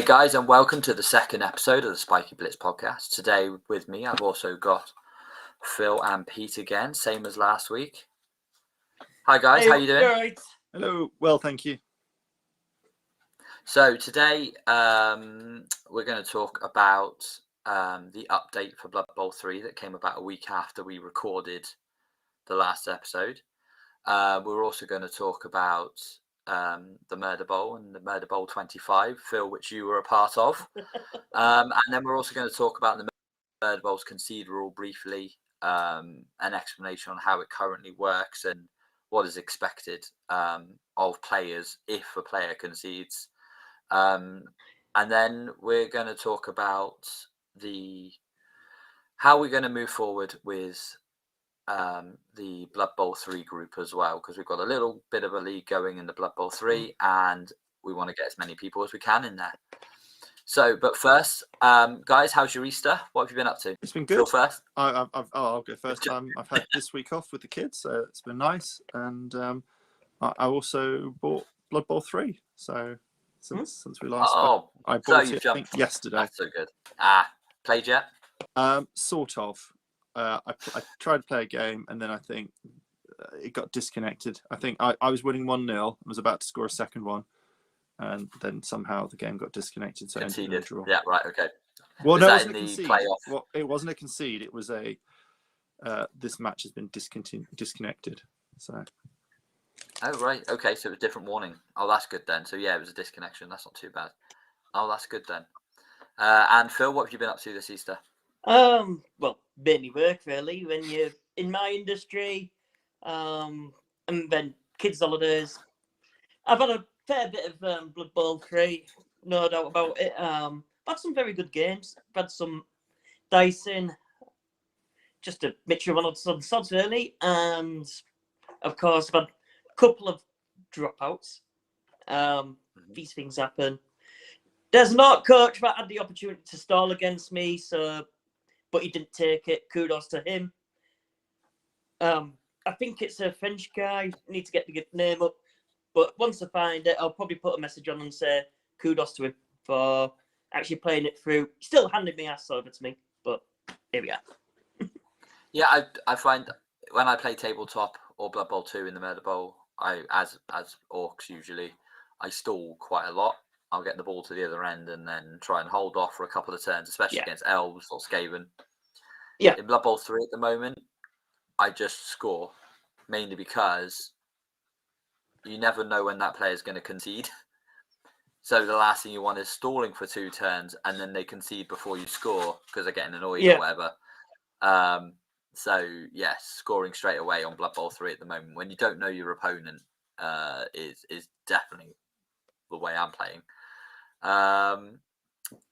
guys, and welcome to the second episode of the Spikey Blitz podcast. Today with me, I've also got Phil and Pete again, same as last week. Hi guys, Hey, how you doing? Right. Hello. Well, thank you. So today we're going to talk about the update for Blood Bowl 3 that came about a week after we recorded the last episode. We're also going to talk about the Murder Bowl and the MurderBowl XXV, Phil, which you were a part of. And then we're also going to talk about the MurderBowl's concede rule briefly, an explanation on how it currently works and what is expected of players if a player concedes. And then we're going to talk about how we're going to move forward with the Blood Bowl 3 group as well, because we've got a little bit of a league going in the Blood Bowl 3 and we want to get as many people as we can in there. So, but first, guys, how's your Easter? What have you been up to? It's been good. Phil first. I'll go first. I've had this week off with the kids, so it's been nice. And I also bought Blood Bowl 3. So since we last spoke, I bought it I think yesterday. That's so good. Played yet? Sort of. I tried to play a game and then I think it got disconnected. I think I was winning 1-0 and was about to score a second one, and then somehow the game got disconnected. So Conceded. Yeah, right. Okay. Well, no, it wasn't in a the concede. playoff? Well, it wasn't a concede. It was a this match has been disconnected. So. Oh right. Okay. So it was a different warning. Oh, that's good then. So yeah, it was a disconnection. That's not too bad. Oh, that's good then. And Phil, what have you been up to this Easter? Well, mainly work really. When you're in my industry, and then kids' holidays. I've had a fair bit of Blood Bowl 3, no doubt about it. I've had some very good games. I've had some dicing, just a mixture of odds and sods really, and of course I've had a couple of dropouts. These things happen. There's not coach that had the opportunity to stall against me, but he didn't take it. Kudos to him. I think it's a French guy. Need to get the name up. But once I find it, I'll probably put a message on and say kudos to him for actually playing it through. Still handing me ass over to me, but here we are. Yeah, I find when I play tabletop or Blood Bowl 2 in the Murder Bowl, as orcs usually, I stall quite a lot. I'll get the ball to the other end and then try and hold off for a couple of turns, especially against elves or Skaven. Yeah. In Blood Bowl 3 at the moment, I just score, mainly because you never know when that player is going to concede. So the last thing you want is stalling for 2 turns and then they concede before you score because they're getting annoyed or whatever. So yes, scoring straight away on Blood Bowl 3 at the moment when you don't know your opponent is definitely the way I'm playing.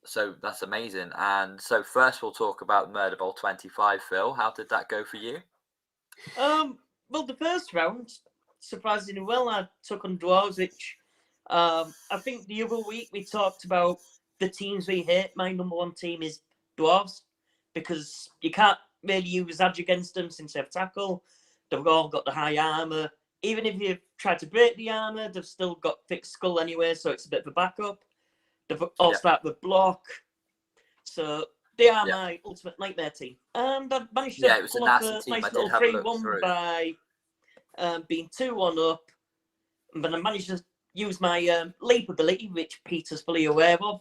So that's amazing. And so first we'll talk about Murder Bowl 25. Phil, how did that go for you? Well, the first round, surprisingly well, I took on Dwarves, which I think the other week we talked about the teams we hate. My number one team is Dwarves because you can't really use Edge against them since they have tackle. They've all got the high armour. Even if you try to break the armour, they've still got thick skull anyway, so it's a bit of a backup. They've all start with block. So they are my ultimate nightmare team. And I managed to pull off a nice little 3-1 by being 2-1 up. But I managed to use my leap ability, which Peter's fully aware of.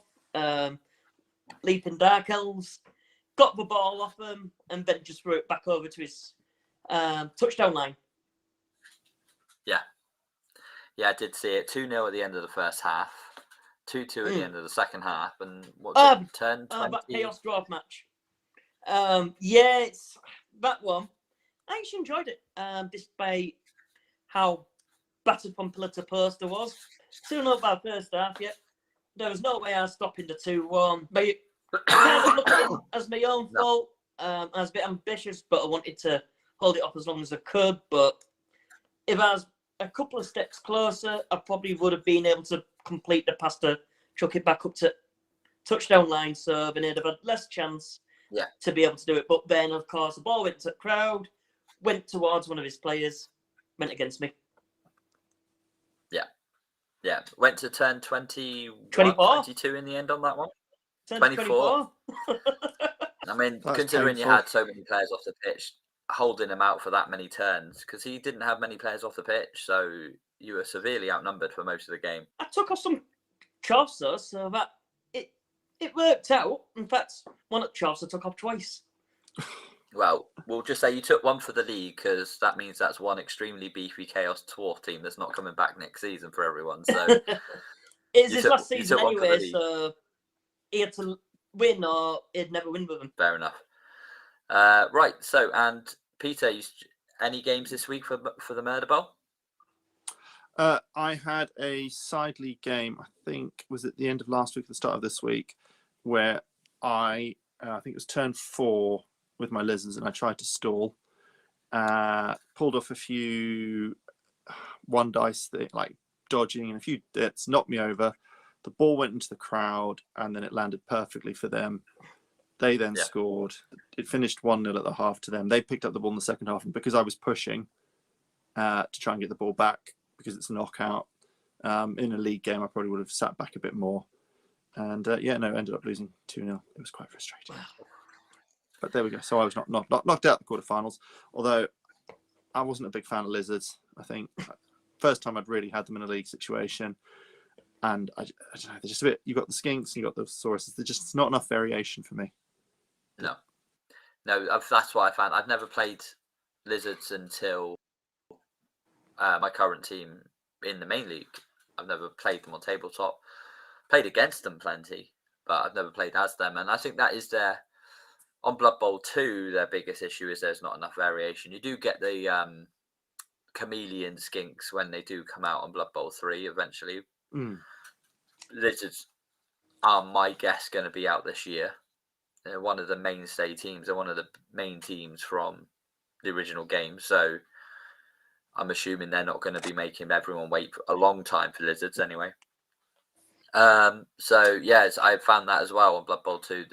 Leaping Dark Elves. Got the ball off him and then just threw it back over to his touchdown line. Yeah, I did see it. 2-0 at the end of the first half. 2-2 at the end of the second half. And what's it, 10, 20? That chaos draft match. It's that one. I actually enjoyed it, despite how battered from pillar to post I was. 2-0 by first half, There was no way I was stopping the 2-1. But kind of looked at it as my own fault. I was a bit ambitious, but I wanted to hold it up as long as I could. But if I was a couple of steps closer, I probably would have been able to complete the pass to chuck it back up to touchdown line. So then I'd have had less chance to be able to do it. But then, of course, the ball went to the crowd, went towards one of his players, went against me. Yeah, went to turn 21, 24. 22 in the end on that one. Turn 24. I mean, That's considering you painful. had so many players off the pitch, holding him out for that many turns, because he didn't have many players off the pitch, so you were severely outnumbered for most of the game. I took off some Chaucer, so that it worked out. In fact, one at Chaucer took off twice. Well, we'll just say you took one for the league, because that means that's one extremely beefy Chaos Dwarf team that's not coming back next season for everyone. So It's his last you season took one for the anyway, league. so he had to win or he'd never win with him. Fair enough. Right, so, and Peter, any games this week for the Murder Bowl? I had a side league game, I think, was at the end of last week, at the start of this week, where I think it was turn 4 with my lizards, and I tried to stall. Pulled off a few one dice, like dodging, and a few bits, knocked me over. The ball went into the crowd, and then it landed perfectly for them. They then scored. It finished 1-0 at the half to them. They picked up the ball in the second half, and because I was pushing to try and get the ball back, because it's a knockout, in a league game, I probably would have sat back a bit more. And ended up losing 2-0. It was quite frustrating. But there we go. So I was not knocked out the quarterfinals, although I wasn't a big fan of lizards. I think first time I'd really had them in a league situation. And I don't know, they're just a bit, you got the skinks, you got the sauruses. There's just not enough variation for me. No, that's what I found. I've never played lizards until my current team in the main league. I've never played them on tabletop. Played against them plenty, but I've never played as them. And I think that is on Blood Bowl 2, their biggest issue is there's not enough variation. You do get the chameleon skinks when they do come out on Blood Bowl 3 eventually. Lizards are, my guess, going to be out this year. They're one of the mainstay teams. They're one of the main teams from the original game. So I'm assuming they're not going to be making everyone wait for a long time for lizards anyway. So yes, I found that as well on Blood Bowl 2.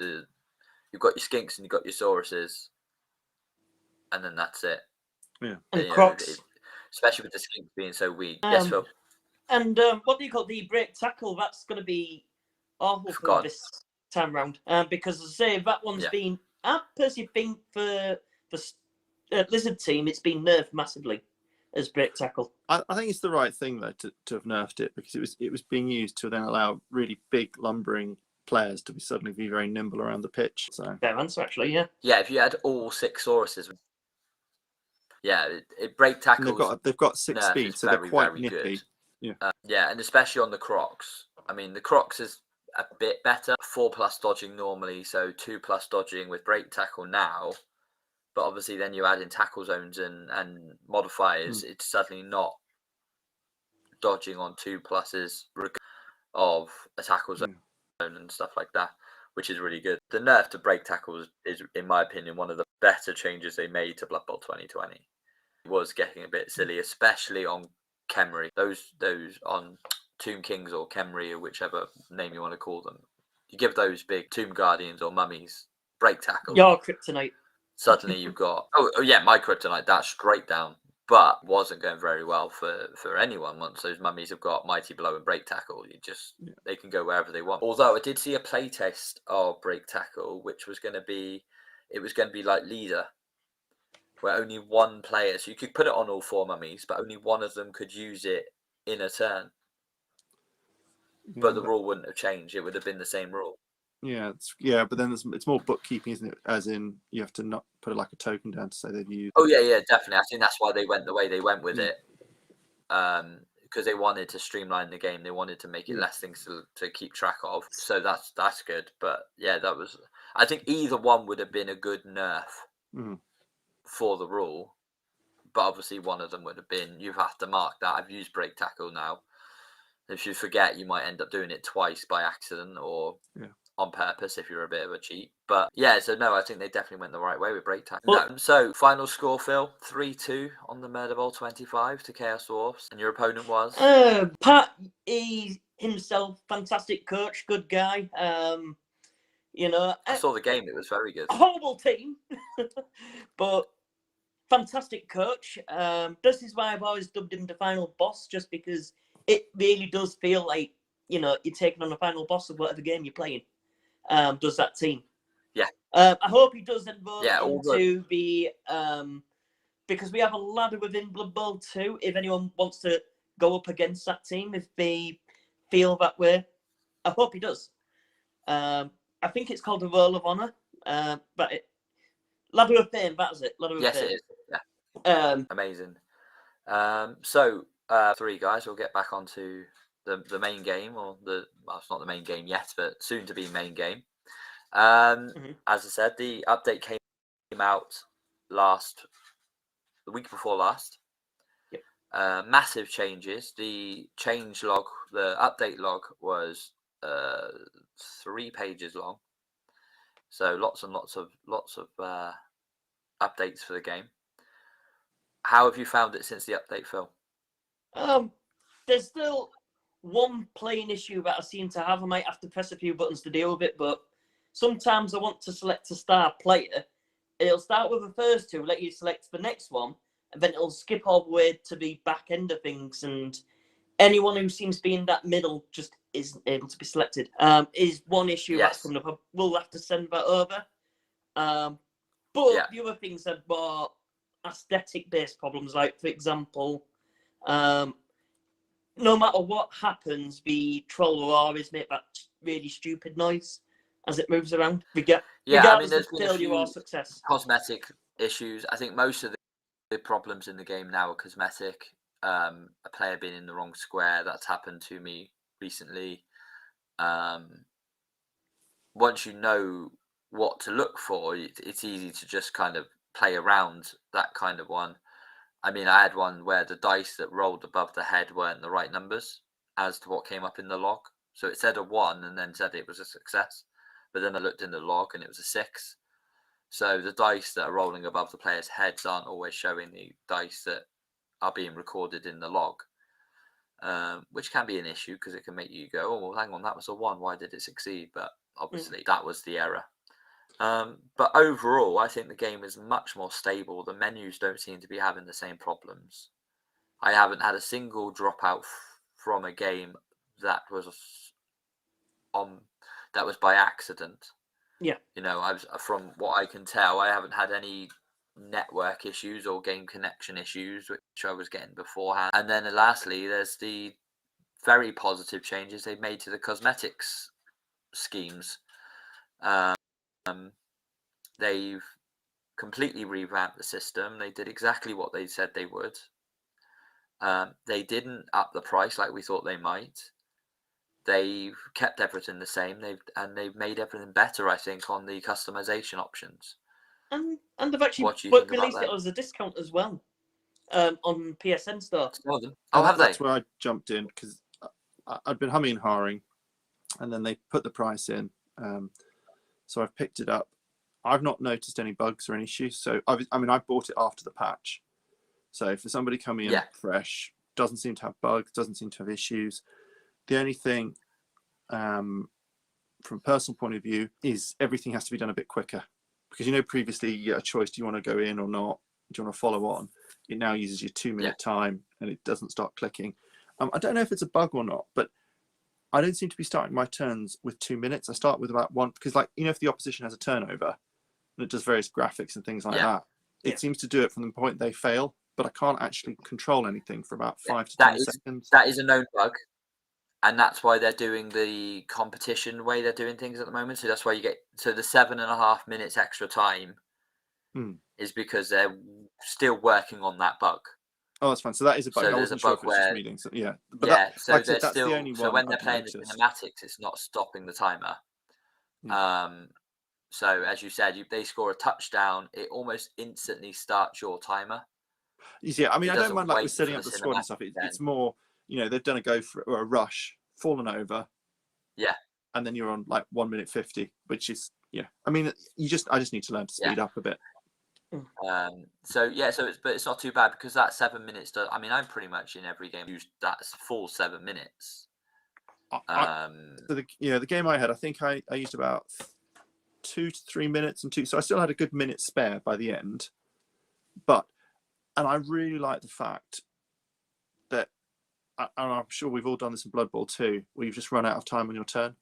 You've got your skinks and you've got your sauruses, and then that's it. Yeah, and crocs, especially with the skinks being so weak. Yes, Phil. And what do you call the break tackle? That's going to be awful for this time round, because as I say, that one's been. I personally think for the lizard team, it's been nerfed massively as break tackle. I think it's the right thing though to have nerfed it, because it was being used to then allow really big lumbering players to suddenly be very nimble around the pitch. So fair answer, actually. Yeah, if you had all 6 sauruses, it break tackles. They've got 6 speed, so they're quite nippy. Good. And especially on the crocs. I mean, the crocs is a bit better. 4+ dodging normally, so 2+ dodging with break tackle now. But obviously, then you add in tackle zones and modifiers. It's suddenly not dodging on 2+ of a tackle zone and stuff like that, which is really good. The nerf to break tackles is, in my opinion, one of the better changes they made to Blood Bowl 2020. It was getting a bit silly, especially on Khemri. Those on Tomb Kings or Khemri, or whichever name you want to call them. You give those big Tomb Guardians or mummies break tackle. Your kryptonite. Suddenly you've got my kryptonite, that's straight down, but wasn't going very well for anyone. Once those mummies have got mighty blow and break tackle, they can go wherever they want. Although I did see a playtest of break tackle, which was going to be like leader, where only one player, so you could put it on all 4 mummies, but only one of them could use it in a turn. But the rule wouldn't have changed; it would have been the same rule. But then it's more bookkeeping, isn't it? As in, you have to not put like a token down to say they've used. Oh yeah, definitely. I think that's why they went the way they went with it, because they wanted to streamline the game. They wanted to make it less things to keep track of. So that's good. But that was. I think either one would have been a good nerf for the rule, but obviously one of them would have been. You have to mark that I've used break tackle now. If you forget, you might end up doing it twice by accident or on purpose if you're a bit of a cheat. But I think they definitely went the right way with break tackle. So final score, Phil, 3-2 on the Murder Bowl 25 to Chaos Dwarfs, and your opponent was Pat. He himself, fantastic coach, good guy. I saw the game; it was very good. Horrible team, but fantastic coach. This is why I've always dubbed him the final boss, just because it really does feel like, you're taking on the final boss of whatever game you're playing. Does that team? Yeah. I hope he does evolve Yeah, into the because we have a ladder within Blood Bowl 2. If anyone wants to go up against that team, if they feel that way, I hope he does. I think it's called the Roll of Honor, but Ladder of Fame. That's it. Ladder of Yes, Fame. it is. Yeah. Amazing. So 3 guys, we'll get back onto the main game, or well, it's not the main game yet, but soon to be main game. As I said, the update came out the week before last. Yep. Massive changes. The change log, the update log was 3 pages long. So lots and lots of updates for the game. How have you found it since the update, Phil? There's still one playing issue that I seem to have. I might have to press a few buttons to deal with it, but sometimes I want to select a star player. It'll start with the first 2, let you select the next one, and then it'll skip all the way to the back end of things, and anyone who seems to be in that middle just isn't able to be selected. Is one issue that's coming up. We'll have to send that over. But the other things are more aesthetic-based problems, like, for example, no matter what happens, the troll will always make that really stupid noise as it moves around. Regardless of failure or success. Cosmetic issues. I think most of the problems in the game now are cosmetic. A player being in the wrong square, that's happened to me recently. Once you know what to look for, it's easy to just kind of play around that kind of one. I mean, I had one where the dice that rolled above the head weren't the right numbers as to what came up in the log. So it said a 1 and then said it was a success. But then I looked in the log and it was a 6. So the dice that are rolling above the players' heads aren't always showing the dice that are being recorded in the log, which can be an issue because it can make you go, oh, well, hang on, that was a 1. Why did it succeed? But obviously that was the error. But overall, I think the game is much more stable. The menus don't seem to be having the same problems. I haven't had a single dropout from a game that was by accident. Yeah. From what I can tell, I haven't had any network issues or game connection issues, which I was getting beforehand. And then lastly, there's the very positive changes they've made to the cosmetics schemes. They've completely revamped the system. They did exactly what they said they would. They didn't up the price like we thought they might. They've kept everything the same. They've made everything better, I think, on the customization options. And they've actually released it as a discount as well on PSN Store. That's where I jumped in because I'd been humming and hawing, and then they put the price in. So I've picked it up. I've not noticed any bugs or any issues. So I bought it after the patch. So for somebody coming in fresh, doesn't seem to have bugs, doesn't seem to have issues. The only thing, from a personal point of view, is everything has to be done a bit quicker. Because previously you get a choice: do you want to go in or not? Do you want to follow on? It now uses your 2-minute time, and it doesn't start clicking. I don't know if it's a bug or not, but I don't seem to be starting my turns with 2 minutes. I start with about 1 because, if the opposition has a turnover, and it does various graphics and things like that, it seems to do it from the point they fail. But I can't actually control anything for about 5 to 10 seconds. That is a known bug. And that's why they're doing the competition way they're doing things at the moment. So that's why you get the 7.5 minutes extra time is because they're still working on that bug. Oh, that's fine. So that is a bug. So I wasn't sure if it was just meetings. Yeah. But so like they're that's still. The only so one when they're I've playing noticed. the cinematics, it's not stopping the timer. So as you said, they score a touchdown, it almost instantly starts your timer. Yeah, I don't mind with setting up the squad and stuff. It's more, they've done a go for a rush, fallen over. Yeah. And then you're on 1 minute 50, which is I just need to learn to speed up a bit. But it's not too bad because that 7 minutes I'm pretty much in every game used that full 7 minutes. So the game I had, I think I used about 2 to 3 minutes so I still had a good minute spare by the end. And I really like the fact that I'm sure we've all done this in Blood Bowl too, where you've just run out of time on your turn.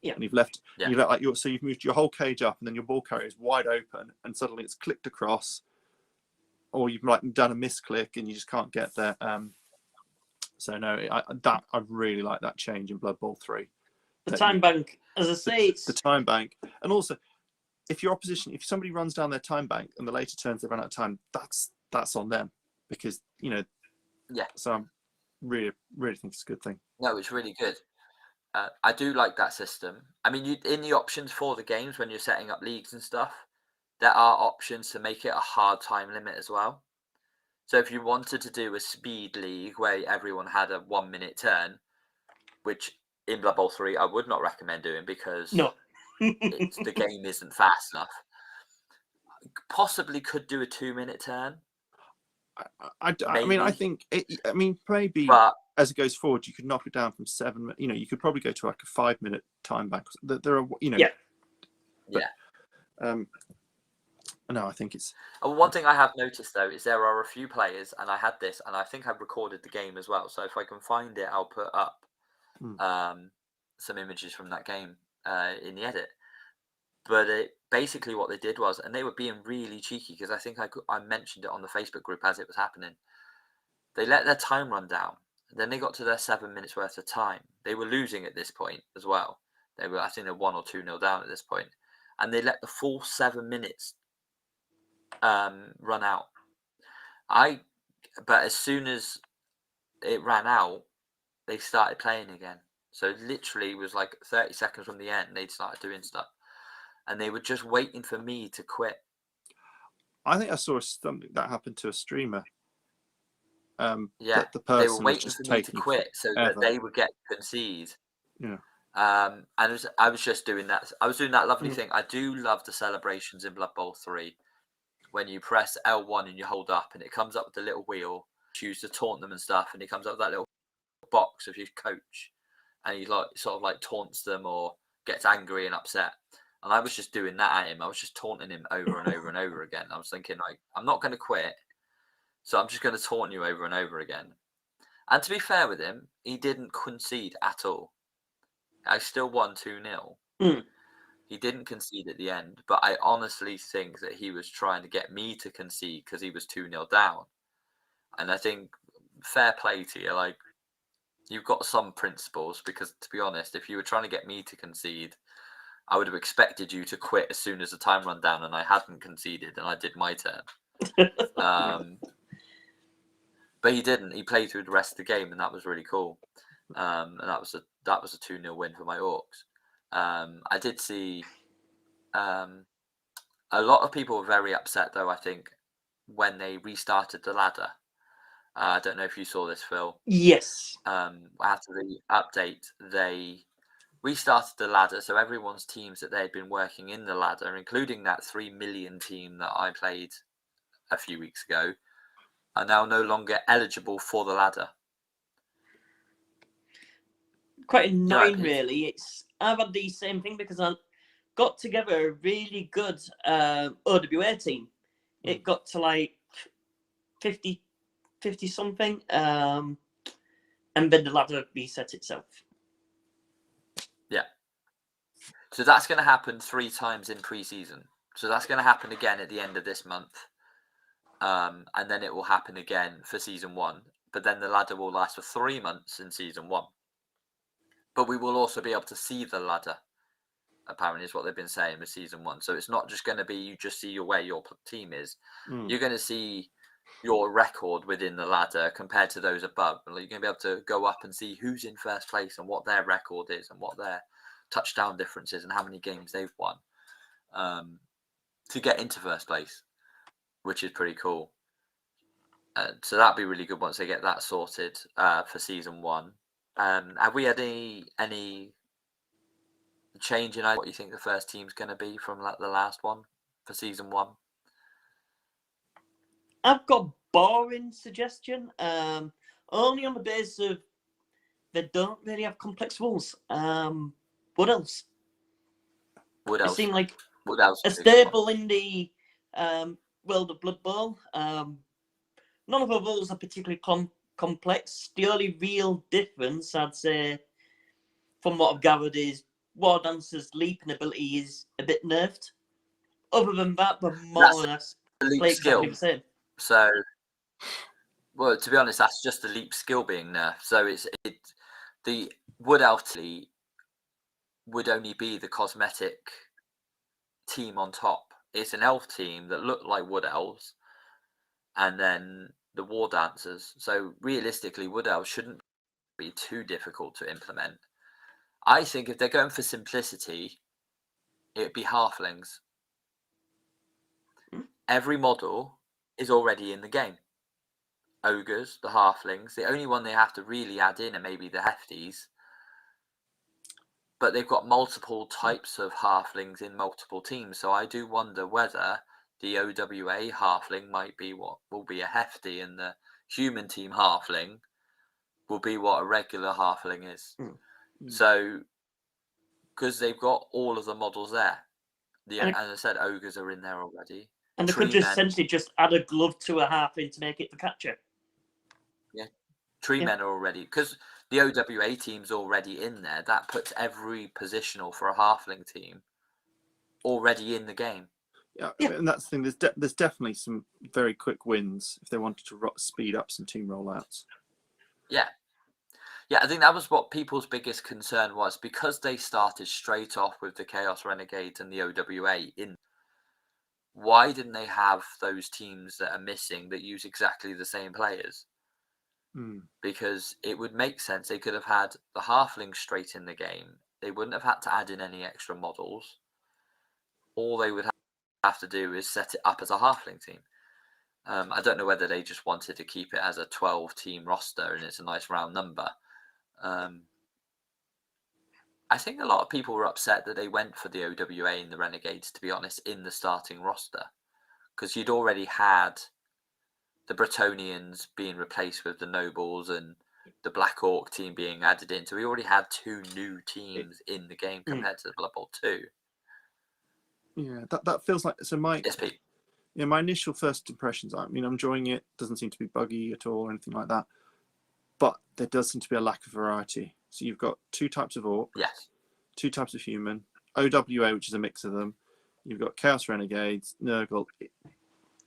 Yeah. And you've left. Yeah. You let so you've moved your whole cage up, and then your ball carrier is wide open, and suddenly it's clicked across, or you've like done a misclick and you just can't get there. So no, I really like that change in Blood Bowl 3. The time bank, as I say, it's the time bank, and also if somebody runs down their time bank and the later turns they run out of time, that's on them, because Yeah. So I'm really think it's a good thing. No, it's really good. I do like that system. I mean, in the options for the games when you're setting up leagues and stuff, there are options to make it a hard time limit as well. So if you wanted to do a speed league where everyone had a 1 minute turn, which in Blood Bowl 3 I would not recommend doing because no. the game isn't fast enough. Possibly could do a 2 minute turn. I mean, I think maybe But as it goes forward, you could knock it down from 7. You could probably go to like a 5 minute time bank. There are, Yeah. No, I think it's. One thing I have noticed though is there are a few players, and I had this, and I think I've recorded the game as well. So if I can find it, I'll put up some images from that game in the edit. But basically what they did was, and they were being really cheeky because I think I mentioned it on the Facebook group as it was happening. They let their time run down. Then they got to their 7 minutes worth of time. They were losing at this point as well. I think they're 1 or 2-0 down at this point, and they let the full 7 minutes run out. But as soon as it ran out, they started playing again. So literally it was like 30 seconds from the end, they'd started doing stuff. And they were just waiting for me to quit. I think I saw something that happened to a streamer. Yeah, the person they were waiting was just for me to quit so that they would get concede. Yeah. And I was just doing that. I was doing that lovely thing. I do love the celebrations in Blood Bowl 3 when you press L1 and you hold up and it comes up with the little wheel, choose to taunt them and stuff, and it comes up with that little box of your coach, and he sort of taunts them or gets angry and upset. And I was just doing that at him. I was just taunting him over and over and over again. I was thinking, I'm not going to quit, so I'm just going to taunt you over and over again. And to be fair with him, he didn't concede at all. I still won 2-0. He didn't concede at the end, but I honestly think that he was trying to get me to concede because he was 2-0 down. And I think fair play to you. You've got some principles, because to be honest, if you were trying to get me to concede, I would have expected you to quit as soon as the time ran down and I hadn't conceded and I did my turn. But he didn't. He played through the rest of the game, and that was really cool. And that was a 2-0 win for my Orcs. I did see a lot of people were very upset, though, I think, when they restarted the ladder. I don't know if you saw this, Phil. Yes. After the update, they restarted the ladder, so everyone's teams that they had been working in the ladder, including that 3 million team that I played a few weeks ago, are now no longer eligible for the ladder. Quite annoying, really. I've had the same thing because I got together a really good OWA team. It got to 50 something, and then the ladder reset itself. Yeah. So that's going to happen 3 times in pre-season. So that's going to happen again at the end of this month. And then it will happen again for season 1. But then the ladder will last for 3 months in season 1. But we will also be able to see the ladder, apparently, is what they've been saying with season 1. So it's not just going to be you just see where your team is. You're going to see your record within the ladder compared to those above. And you're going to be able to go up and see who's in first place and what their record is and what their touchdown difference is and how many games they've won to get into first place, which is pretty cool. So that'd be really good once they get that sorted for season 1. Have we had any change in what you think the first team's going to be from the last one for season 1? I've got a boring suggestion, only on the basis of they don't really have complex rules. What else? What else? It seemed like what else a staple in the world of Blood Bowl. None of the rules are particularly complex. The only real difference, I'd say, from what I've gathered, is War Dancer's leaping ability is a bit nerfed. Other than that, but more or less The leap play skill. exactly the same. So, well, to be honest, that's just the leap skill being nerfed. So the Wood Elf would only be the cosmetic team on top. It's an elf team that look like Wood Elves, and then the War Dancers. So realistically, Wood Elves shouldn't be too difficult to implement. I think if they're going for simplicity, it'd be halflings. Every model is already in the game. Ogres, the halflings. The only one they have to really add in are maybe the hefties. But they've got multiple types of halflings in multiple teams. So I do wonder whether the OWA halfling might be what will be a hefty, and the human team halfling will be what a regular halfling is. So, because they've got all of the models there. And I said ogres are in there already. And they could just essentially just add a glove to a halfling to make it the catcher. Yeah. Tree men are already, because the OWA team's already in there. That puts every positional for a halfling team already in the game. Yeah, and that's the thing. There's definitely some very quick wins if they wanted to speed up some team rollouts. Yeah. Yeah, I think that was what people's biggest concern was, because they started straight off with the Chaos Renegades and the OWA in. Why didn't they have those teams that are missing that use exactly the same players? Because it would make sense. They could have had the halflings straight in the game. They wouldn't have had to add in any extra models. All they would have to do is set it up as a halfling team. I don't know whether they just wanted to keep it as a 12-team roster and it's a nice round number. I think a lot of people were upset that they went for the OWA and the Renegades, to be honest, in the starting roster. Because you'd already had the Bretonians being replaced with the Nobles and the Black Orc team being added in. So we already had two new teams in the game compared to the Blood Bowl 2. Yeah, that feels like... So Yes, Pete. Yeah, my initial first impressions, I mean, I'm enjoying it. Doesn't seem to be buggy at all or anything like that. But there does seem to be a lack of variety. So you've got two types of Orc. Yes. Two types of human. OWA, which is a mix of them. You've got Chaos Renegades, Nurgle.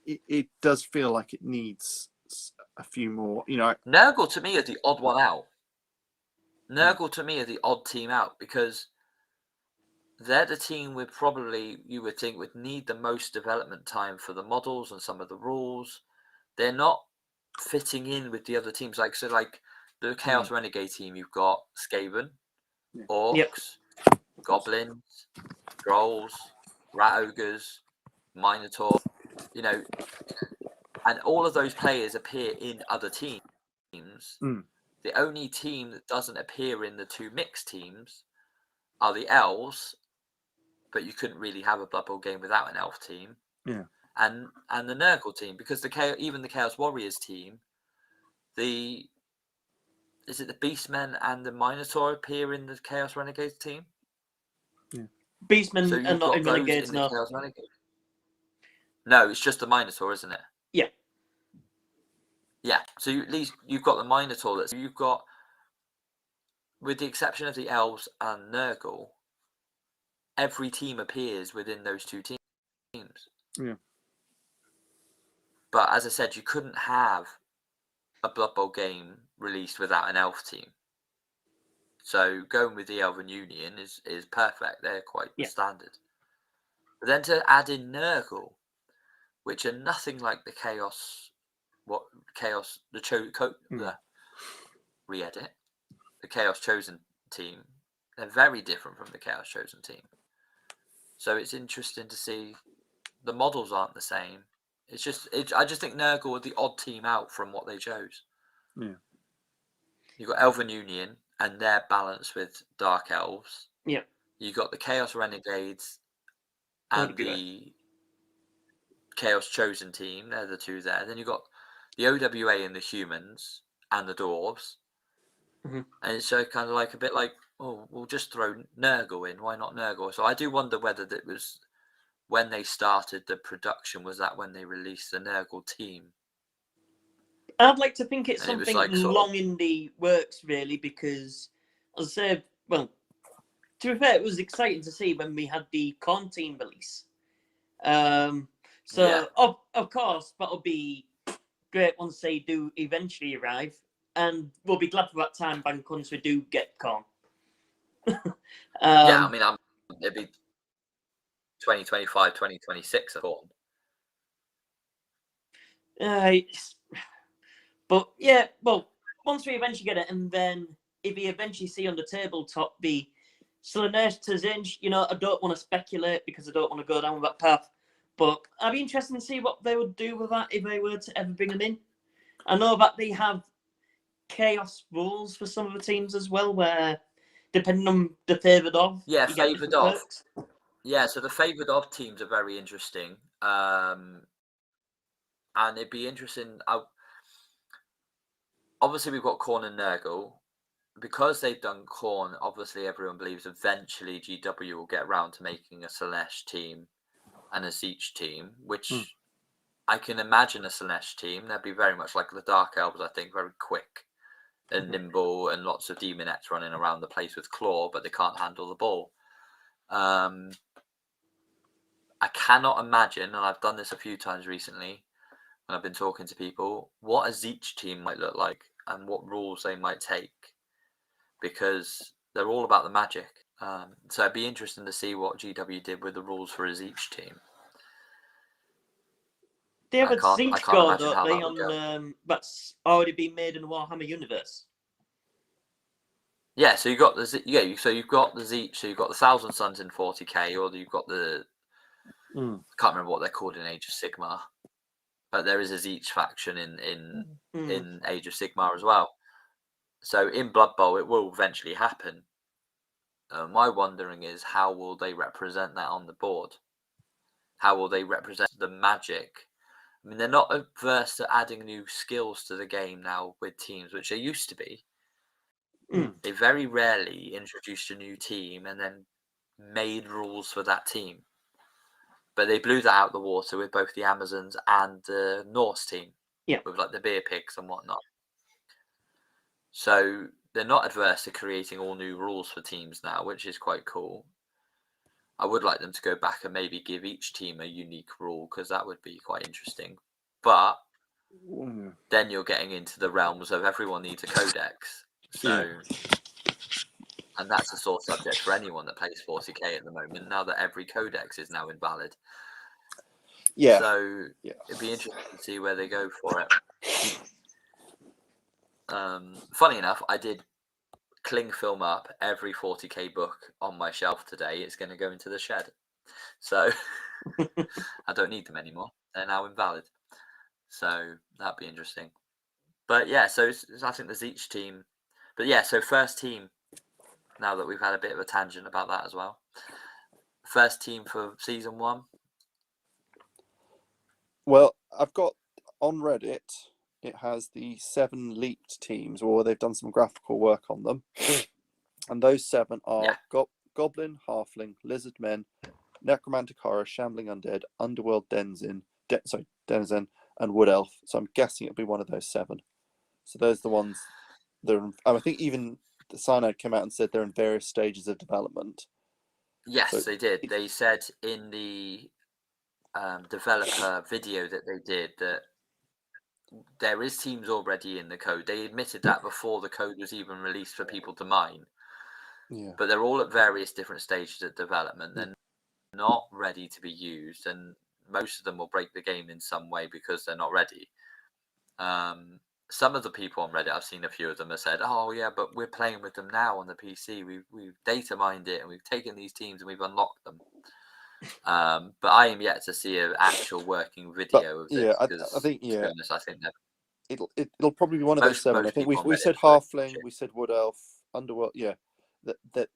It does feel like it needs a few more. Nurgle to me are the odd one out. Nurgle to me are the odd team out, because they're the team with probably, you would think, would need the most development time for the models and some of the rules. They're not fitting in with the other teams. Like the Chaos Renegade team, you've got Skaven, Orcs, Goblins, Trolls, Rat Ogres, Minotaur, and all of those players appear in other teams. The only team that doesn't appear in the two mixed teams are the Elves, but you couldn't really have a Blood Bowl game without an Elf team. Yeah. And the Nurgle team, because even the Chaos Warriors team, is it the Beastmen and the Minotaur appear in the Chaos Renegades team? Yeah. Beastmen are not in Renegades, no. Chaos Renegades. No, it's just the Minotaur, isn't it? Yeah. Yeah, so at least you've got the Minotaur. You've got, with the exception of the Elves and Nurgle, every team appears within those two teams. Yeah. But as I said, you couldn't have a Blood Bowl game released without an Elf team. So going with the Elven Union is perfect. They're quite standard. But then to add in Nurgle, which are nothing like the Chaos, the re-edit, the Chaos Chosen team. They're very different from the Chaos Chosen team. So it's interesting to see the models aren't the same. I just think Nurgle are the odd team out from what they chose. Yeah. You've got Elven Union, and they're balanced with Dark Elves. Yeah. You've got the Chaos Renegades and the Chaos Chosen team. They're the two there. Then you've got the OWA and the humans and the Dwarves. And it's so kind of like a bit like, oh, we'll just throw Nurgle in. Why not Nurgle? So I do wonder whether that was when they started the production. Was that when they released the Nurgle team? I'd like to think it's And it was something like sort long in the works, really, because, as I said, well, to be fair, it was exciting to see when we had the Corn team release. Yeah. Of course, that'll be great once they do eventually arrive, and we'll be glad for that time bank once we do get Corn. Yeah, I mean, it'd be 2025, 2026 at Corn. But yeah, well, once we eventually get it, and then if we eventually see on the tabletop the Slanesh to Zinj, I don't want to speculate because I don't want to go down that path. But I'd be interested to see what they would do with that if they were to ever bring them in. I know that they have chaos rules for some of the teams as well, where depending on the favoured of, Yeah, you get favoured different of. perks. Yeah, so the favoured of teams are very interesting. And it'd be interesting. Obviously, we've got Korn and Nurgle. Because they've done Korn, obviously everyone believes eventually GW will get around to making a Slaanesh team and a Zeech team, which I can imagine a Slaanesh team. They'd be very much like the Dark Elves, I think, very quick and nimble, and lots of Demonettes running around the place with claw, but they can't handle the ball. I cannot imagine, and I've done this a few times recently when I've been talking to people, what a Zeech team might look like and what rules they might take, because they're all about the magic. So it'd be interesting to see what GW did with the rules for a Zeech team. They have I a can't Zinch Guard, imagine don't how they, that would go. that's already been made in the Warhammer universe. Yeah, so you've got the you've got the Zeech, so you've got the Thousand Suns in 40k, or you've got the I can't remember what they're called in Age of Sigmar, but there is a Zeech faction in Age of Sigmar as well. So in Blood Bowl, it will eventually happen. My wondering is, how will they represent that on the board? How will they represent the magic? I mean, they're not averse to adding new skills to the game now with teams, which they used to be. They very rarely introduced a new team and then made rules for that team. But they blew that out the water with both the Amazons and the Norse team. Yeah. With like the beer pigs and whatnot. So they're not adverse to creating all new rules for teams now, which is quite cool. I would like them to go back and maybe give each team a unique rule, because that would be quite interesting. But then you're getting into the realms of everyone needs a codex. So, and that's a sore subject for anyone that plays 40k at the moment, now that every codex is now invalid. Yeah. So it'd be interesting to see where they go for it. Funny enough, I did cling film up every 40k book on my shelf today. It's going to go into the shed. So I don't need them anymore. They're now invalid. So that'd be interesting. But yeah, so I think there's each team. But yeah, so first team, now that we've had a bit of a tangent about that as well. First team for season 1. Well, I've got on Reddit, it has the 7 leaked teams, or they've done some graphical work on them. And those 7 are Goblin, Halfling, Lizard Men, Necromantic Horror, Shambling Undead, Underworld Denizen, and Wood Elf. So I'm guessing it'll be one of those 7. So those are the ones that are, I think even the Cyanide came out and said they're in various stages of development. Yes, So they did. They said in the developer video that they did that there is teams already in the code. They admitted that before the code was even released for people to mine. Yeah. But they're all at various different stages of development. They're not ready to be used, and most of them will break the game in some way because they're not ready. Some of the people on Reddit, I've seen a few of them have said, "Oh yeah, but we're playing with them now on the PC. We've data mined it and we've taken these teams and we've unlocked them." But I am yet to see an actual working video of this. I think to be honest, I think that it'll probably be one of those 7. I think we said Halfling, we said Wood Elf, Underworld. Yeah, that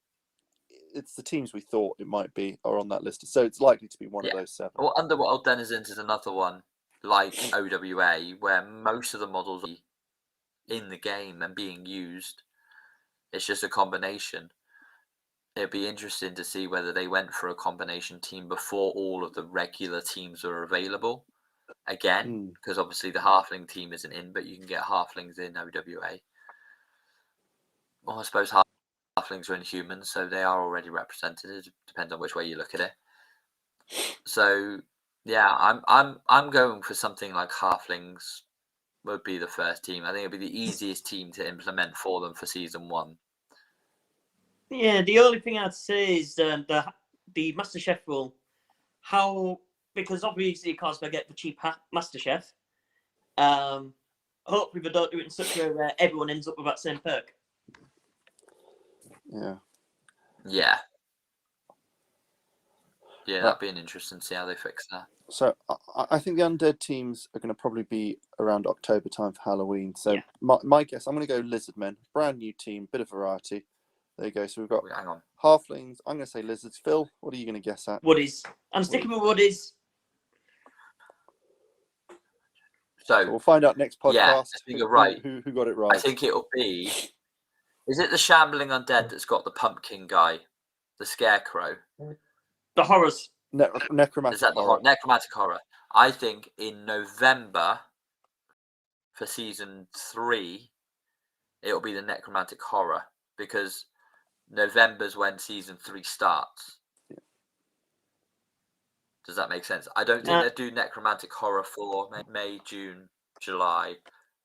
it's the teams we thought it might be are on that list. So it's likely to be one of those 7. Well, Underworld Denizens is another one, like OWA, where most of the models are in the game and being used. It's just a combination. It'd be interesting to see whether they went for a combination team before all of the regular teams are available, again, because obviously the halfling team isn't in, but you can get halflings in OWA. Well, I suppose halflings are in humans, so they are already represented. It depends on which way you look at it. So yeah, I'm going for something like halflings would be the first team. I think it'd be the easiest team to implement for them for season 1. Yeah, the only thing I'd say is the MasterChef rule. Because obviously you can't get the cheap MasterChef. Hopefully they don't do it in such a way where everyone ends up with that same perk. Yeah, that'd be an interesting to see how they fix that. So I think the undead teams are going to probably be around October time for Halloween. So my guess, I'm going to go Lizardmen, brand new team, bit of variety. There you go. So we've got Hang on. halflings. I'm going to say lizards. Phil, what are you going to guess at? Woodies. I'm sticking with Woodies. So we'll find out next podcast. Yeah, I think you're right. Who got it right? I think it'll be. Is it the shambling undead that's got the pumpkin guy, the scarecrow? The horrors. Necromantic Is that the horror? Necromantic horror? I think in November for season 3, it'll be the necromantic horror because November's when season 3 starts. Does that make sense? I don't think they do necromantic horror for May, June, July.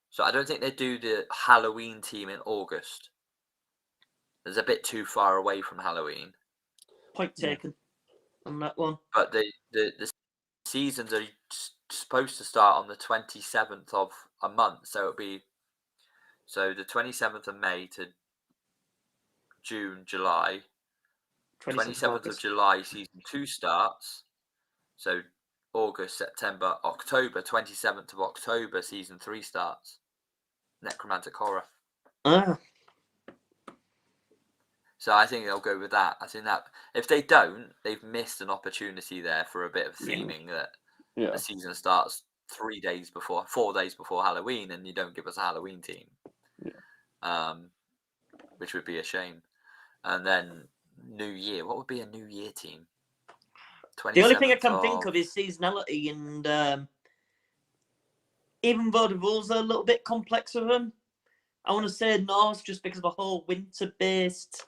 So I don't think they do the Halloween team in August. It's a bit too far away from Halloween. Point taken on that one. But the seasons are supposed to start on the 27th of a month. So it'll be the 27th of May to June, July. 27th of July, season 2 starts. So August, September, October. 27th of October, season 3 starts. Necromantic horror. So I think they'll go with that. I think that if they don't, they've missed an opportunity there for a bit of theming that the season starts 4 days before Halloween, and you don't give us a Halloween team, which would be a shame. And then New Year, what would be a New Year team? The only thing I can think of is seasonality, and even though the rules are a little bit complex with them, I want to say Norse just because of the whole winter-based.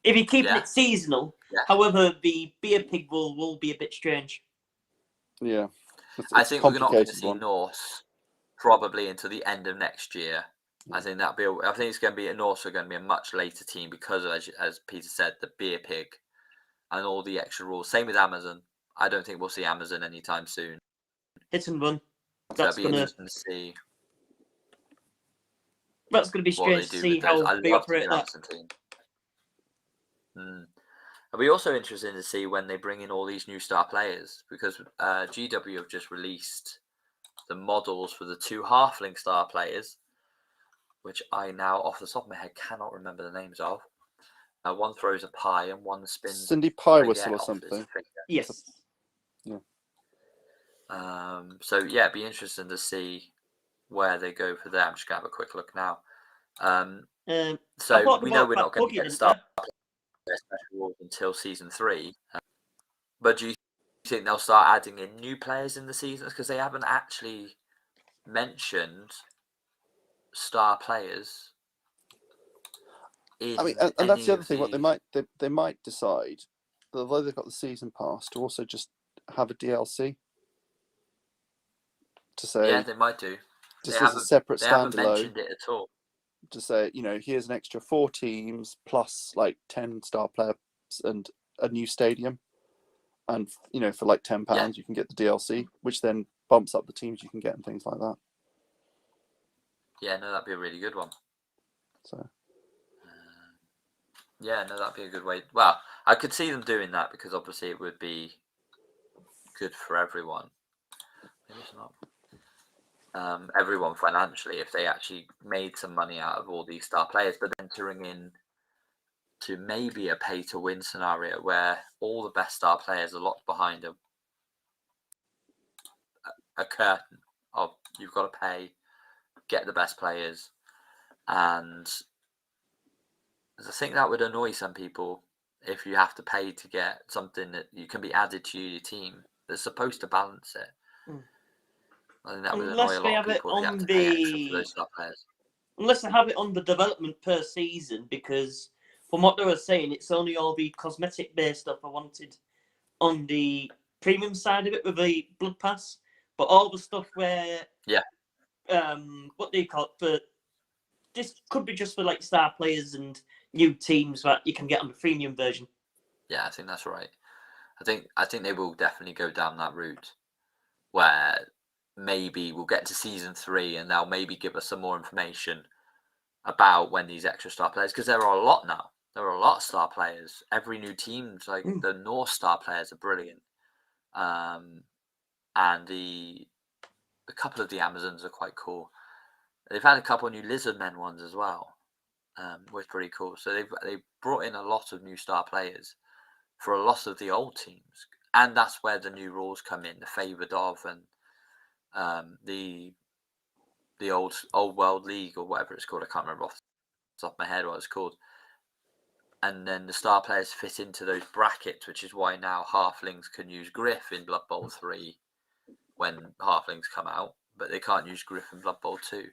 If you're keeping it seasonal, however, the beer pig rule will be a bit strange. Yeah. I think we're not going to see Norse probably until the end of next year. I think it's going to be Norse are going to be a much later team because of, as Peter said, the beer pig and all the extra rules. Same with Amazon. I don't think we'll see Amazon anytime soon. Hit and run. That's going to see. That's going to be strange to see how they operate that. It'll be also interesting to see when they bring in all these new star players, because GW have just released the models for the 2 halfling star players, which I now, off the top of my head, cannot remember the names of. One throws a pie and one spins. Cindy Pie Whistle or something. Yes. Yeah. So yeah, it'd be interesting to see where they go for that. I'm just gonna have a quick look now. So we know we're not going to get star special rules until season 3. But do you think they'll start adding in new players in the seasons, because they haven't actually mentioned star players? I mean, and that's the other thing. What they might decide, although they've got the season pass, to also just have a DLC. To say, they might do. Just as a separate standalone. They haven't mentioned it at all. To say, here's an extra 4 teams plus like 10 star players and a new stadium, and for like £10 you can get the DLC, which then bumps up the teams you can get and things like that. Yeah, no, that'd be a really good one. So. That'd be a good way. Well, I could see them doing that because obviously it would be good for everyone. Maybe it's not. Everyone financially, if they actually made some money out of all these star players, but then entering in to maybe a pay-to-win scenario where all the best star players are locked behind a curtain of you've got to pay, get the best players, and I think that would annoy some people if you have to pay to get something that you can be added to your team that's supposed to balance it. I think that would Unless annoy a they lot of have it people if you had on to pay extra for those star players. Unless they have it on the development per season, because from what they were saying, it's only all the cosmetic-based stuff I wanted on the premium side of it with the Blood Pass, but all the stuff where, what do you call it? For this could be just for like star players and new teams that you can get on the premium version. Yeah, I think that's right. I think they will definitely go down that route where maybe we'll get to season 3 and they'll maybe give us some more information about when these extra star players, because there are a lot now. There are a lot of star players. Every new team's like the North star players are brilliant, and a couple of the Amazons are quite cool. They've had a couple of new Lizard Men ones as well, which pretty cool. So they've brought in a lot of new star players for a lot of the old teams, and that's where the new rules come in, the favoured of, and the old world league or whatever it's called. I can't remember off the top of my head what it's called. And then the star players fit into those brackets, which is why now halflings can use Griff in Blood Bowl 3 when halflings come out, but they can't use Griff in Blood Bowl 2.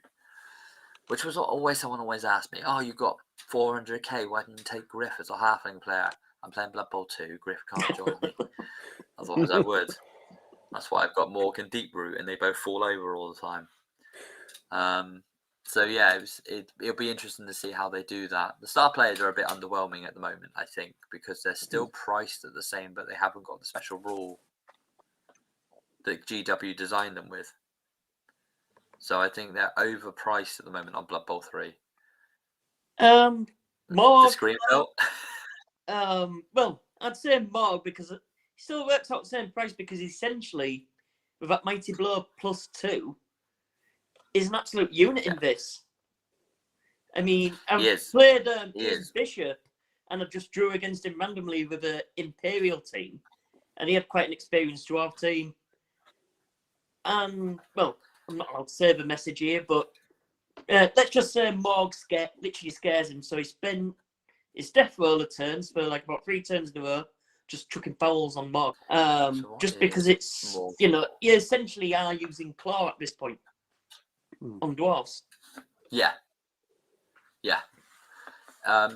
Which was always, someone always asked me, oh, you've got 400k, why didn't you take Griff as a halfling player? I'm playing Blood Bowl 2, Griff can't join me. Otherwise I would. That's why I've got Morg and Deep Root, and they both fall over all the time. So yeah, it'll be interesting to see how they do that. The star players are a bit underwhelming at the moment, I think, because they're still priced at the same, but they haven't got the special rule that GW designed them with. So I think they're overpriced at the moment on Blood Bowl 3. Morg. The screen Phil? Well, I'd say Morg because he still works out the same price, because essentially with that Mighty Blow +2 is an absolute unit in this. I mean, I've played his Bishop, and I just drew against him randomly with an Imperial team, and he had quite an experienced dwarf team. And, well, I'm not allowed to say the message here, but let's just say Morg literally scares him. So he spent his death roller turns for like about 3 turns in a row, just chucking fouls on Morg. Just because it's, you know, you essentially are using Claw at this point on dwarves. Yeah.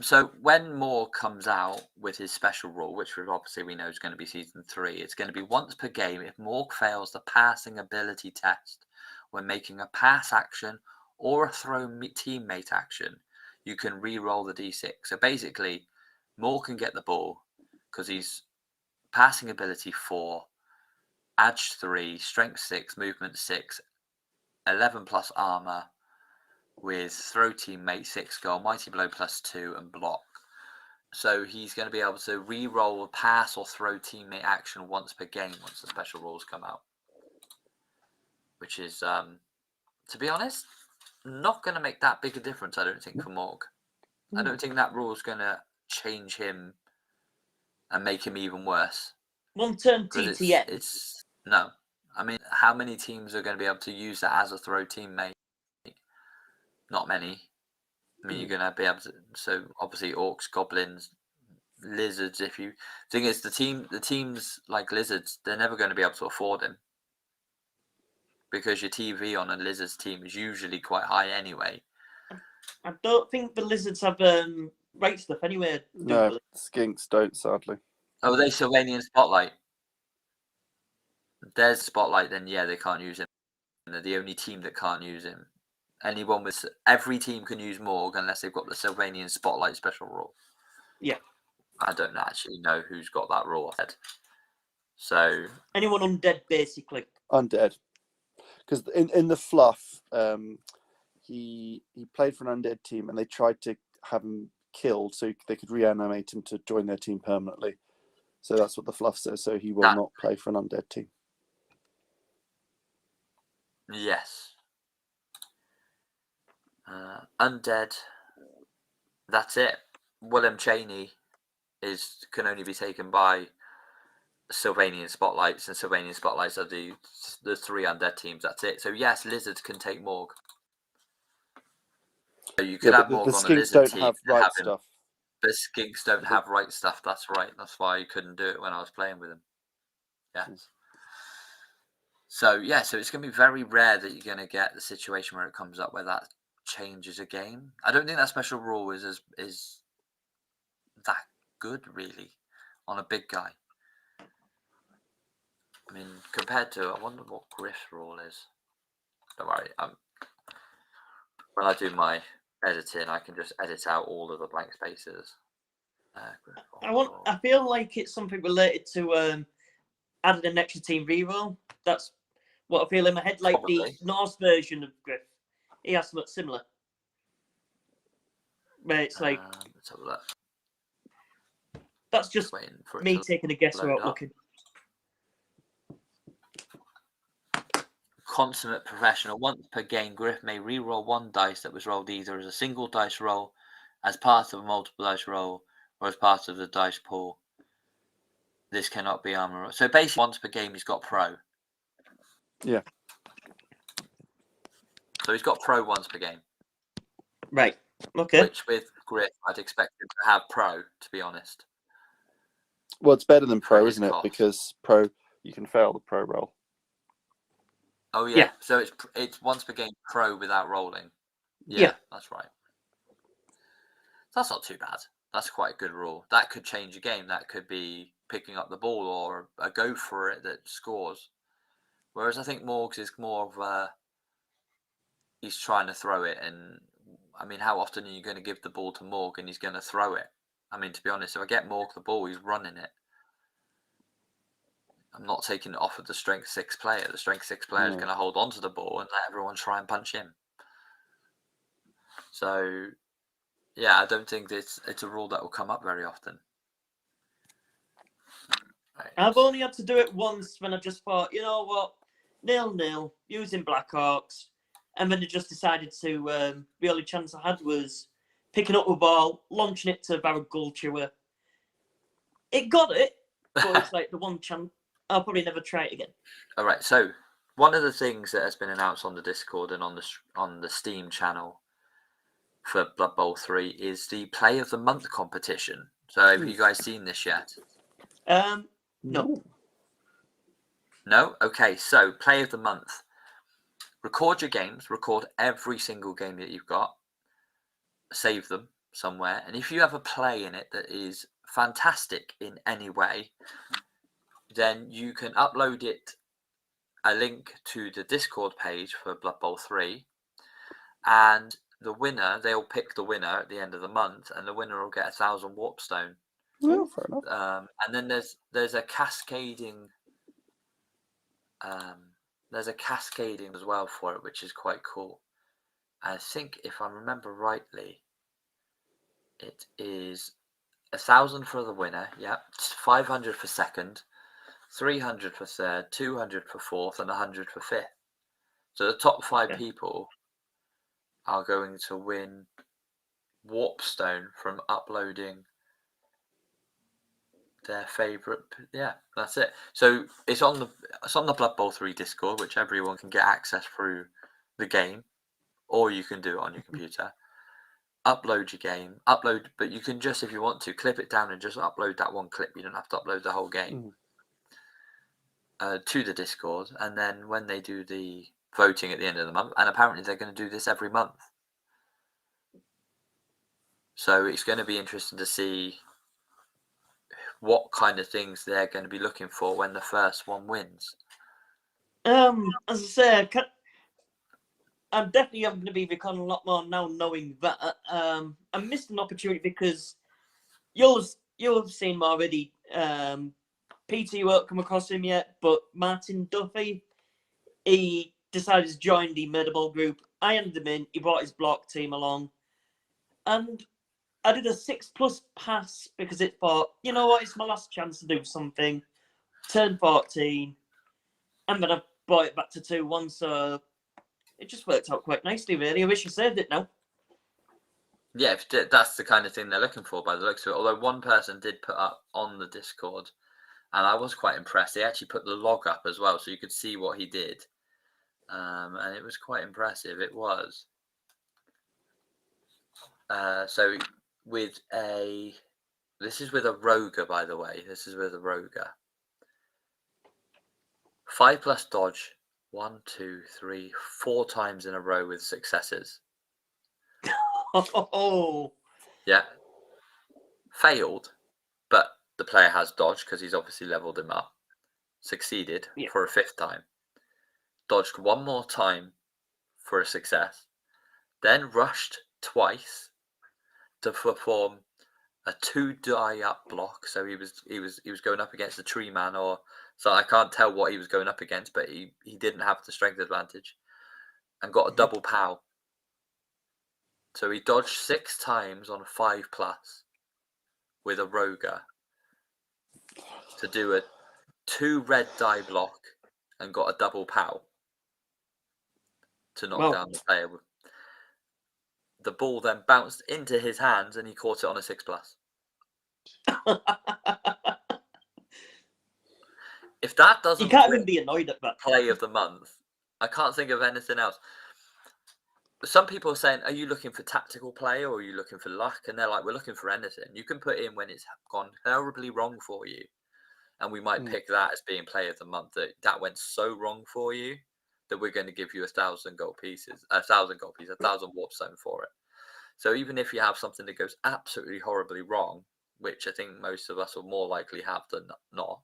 So when Morg comes out with his special rule, which obviously we know is going to be season 3, it's going to be once per game. If Morg fails the passing ability test when making a pass action or a throw teammate action, you can re-roll the d6. So basically, Morg can get the ball because he's passing ability 4, edge 3, strength 6, movement 6, 11 plus armor, with throw teammate 6 goal, mighty blow +2, and block. So he's going to be able to re-roll a pass or throw teammate action once per game once the special rules come out. Which is, to be honest, not going to make that big a difference, I don't think, for Morg. I don't think that rule is going to change him and make him even worse. One turn TTN. No. I mean, how many teams are going to be able to use that as a throw teammate? Not many. I mean, you're going to be able to. So obviously, orcs, goblins, lizards. If you thing is, the teams like lizards, they're never going to be able to afford him because your TV on a lizards team is usually quite high anyway. I don't think the lizards have right stuff anyway. No, skinks don't, sadly. Oh, they Sylvanian Spotlight. There's Spotlight, then yeah, they can't use him. They're the only team that can't use him. Every team can use Morg unless they've got the Sylvanian Spotlight special rule. Yeah. I don't actually know who's got that rule. So anyone undead, basically. Undead, because in the fluff, he played for an undead team, and they tried to have him killed so they could reanimate him to join their team permanently. So that's what the fluff says. So he will not play for an undead team. Yes. Undead. That's it. William Cheney can only be taken by Sylvanian Spotlights, and Sylvanian Spotlights are the 3 undead teams. That's it. So yes, lizards can take Morg. So you could have Morg on a lizard team. Have right stuff. But skinks don't have right stuff. That's right. That's why you couldn't do it when I was playing with him. Yeah. So yeah, so it's going to be very rare that you're going to get the situation where it comes up where that changes a game. I don't think that special rule is that good really on a big guy. I mean, compared to, I wonder what Griff's rule is. Don't worry, when I do my editing, I can just edit out all of the blank spaces. I feel like it's something related to adding an extra team reroll. That's what I feel in my head. Like Probably. the Norse version of Griff, he has something similar. Where it's like, let's have a look. That's just me taking a guess without looking. Consummate professional. Once per game, Griff may re-roll one dice that was rolled either as a single dice roll, as part of a multiple dice roll, or as part of the dice pool. This cannot be armor. So basically, once per game, he's got pro. Yeah. So he's got pro once per game. Right. Okay. Which with Griff, I'd expect him to have pro, to be honest. Well, it's better than pro, isn't it? Cost. Because pro, you can fail the pro roll. Oh yeah. So it's once per game pro without rolling. Yeah. That's right. That's not too bad. That's quite a good rule. That could change a game. That could be picking up the ball or a go for it that scores. Whereas I think Morgs is more of he's trying to throw it, and I mean, how often are you going to give the ball to Morg and he's going to throw it? I mean, to be honest, if I get Morg the ball, he's running it. I'm not taking it off of the strength 6 player. The strength 6 player is going to hold on to the ball and let everyone try and punch him. So, yeah, I don't think it's a rule that will come up very often. Right. I've only had to do it once when I just thought, you know what, 0-0, using Blackhawks, and then I just decided to, the only chance I had was picking up the ball, launching it to Barrett Goldchewer. It got it, but it's like the one chance. I'll probably never try it again. All right, so one of the things that has been announced on the Discord and on the Steam channel for Blood Bowl 3 is the Play of the Month competition. So have you guys seen this yet? No. No? Okay, so Play of the Month. Record your games. Record every single game that you've got. Save them somewhere. And if you have a play in it that is fantastic in any way, then you can upload it, a link to the Discord page for Blood Bowl 3. And the winner, they'll pick the winner at the end of the month, and the winner will get 1,000 Warpstone. Well, fair enough. And then there's a cascading as well for it, which is quite cool. I think if I remember rightly, it is 1,000 for the winner. Yeah, 500 for second, 300 for third, 200 for fourth, and 100 for fifth. So the top 5 people are going to win Warpstone from uploading their favorite. Yeah, that's it. So it's on the Blood Bowl 3 Discord, which everyone can get access through the game, or you can do it on your computer. Upload your game, but you can just, if you want to, clip it down and just upload that one clip. You don't have to upload the whole game to the Discord, and then when they do the voting at the end of the month, and apparently they're going to do this every month. So it's going to be interesting to see what kind of things they're going to be looking for when the first one wins. As I say, I'm definitely going to be recording a lot more now, knowing that I missed an opportunity because you'll have seen him already. PT won't come across him yet, but Martin Duffy, he decided to join the MurderBowl group. I handed him in. He brought his block team along, and I did a 6+ pass because it thought, you know what, it's my last chance to do something. Turned 14, and then I brought it back to 2-1, so it just worked out quite nicely, really. I wish I saved it now. Yeah, that's the kind of thing they're looking for by the looks of it. Although one person did put up on the Discord, and I was quite impressed. They actually put the log up as well, so you could see what he did. And it was quite impressive. It was. So this is with a Roger, by the way. This is with a Roger. 5+ dodge, 1, 2, 3, 4 times in a row with successes. Oh, Yeah. Failed, but the player has dodged because he's obviously leveled him up. Succeeded Yeah. for a 5th time. Dodged 1 more time for a success. Then rushed twice to perform a 2 die up block. So he was going up against a tree man, or so I can't tell what he was going up against, but he didn't have the strength advantage, and got a double pow. So he dodged 6 times on a 5+ with a Roger to do a 2 red die block and got a double pow to knock down the player. The ball then bounced into his hands and he caught it on a 6+. If that doesn't you can't even be annoyed at that. play of the month, I can't think of anything else. Some people are saying, are you looking for tactical play or are you looking for luck? And they're like, we're looking for anything. You can put in when it's gone terribly wrong for you. And we might pick that as being play of the month. That went so wrong for you that we're going to give you 1,000 gold pieces, 1,000 warp stone for it. So even if you have something that goes absolutely horribly wrong, which I think most of us will more likely have than not,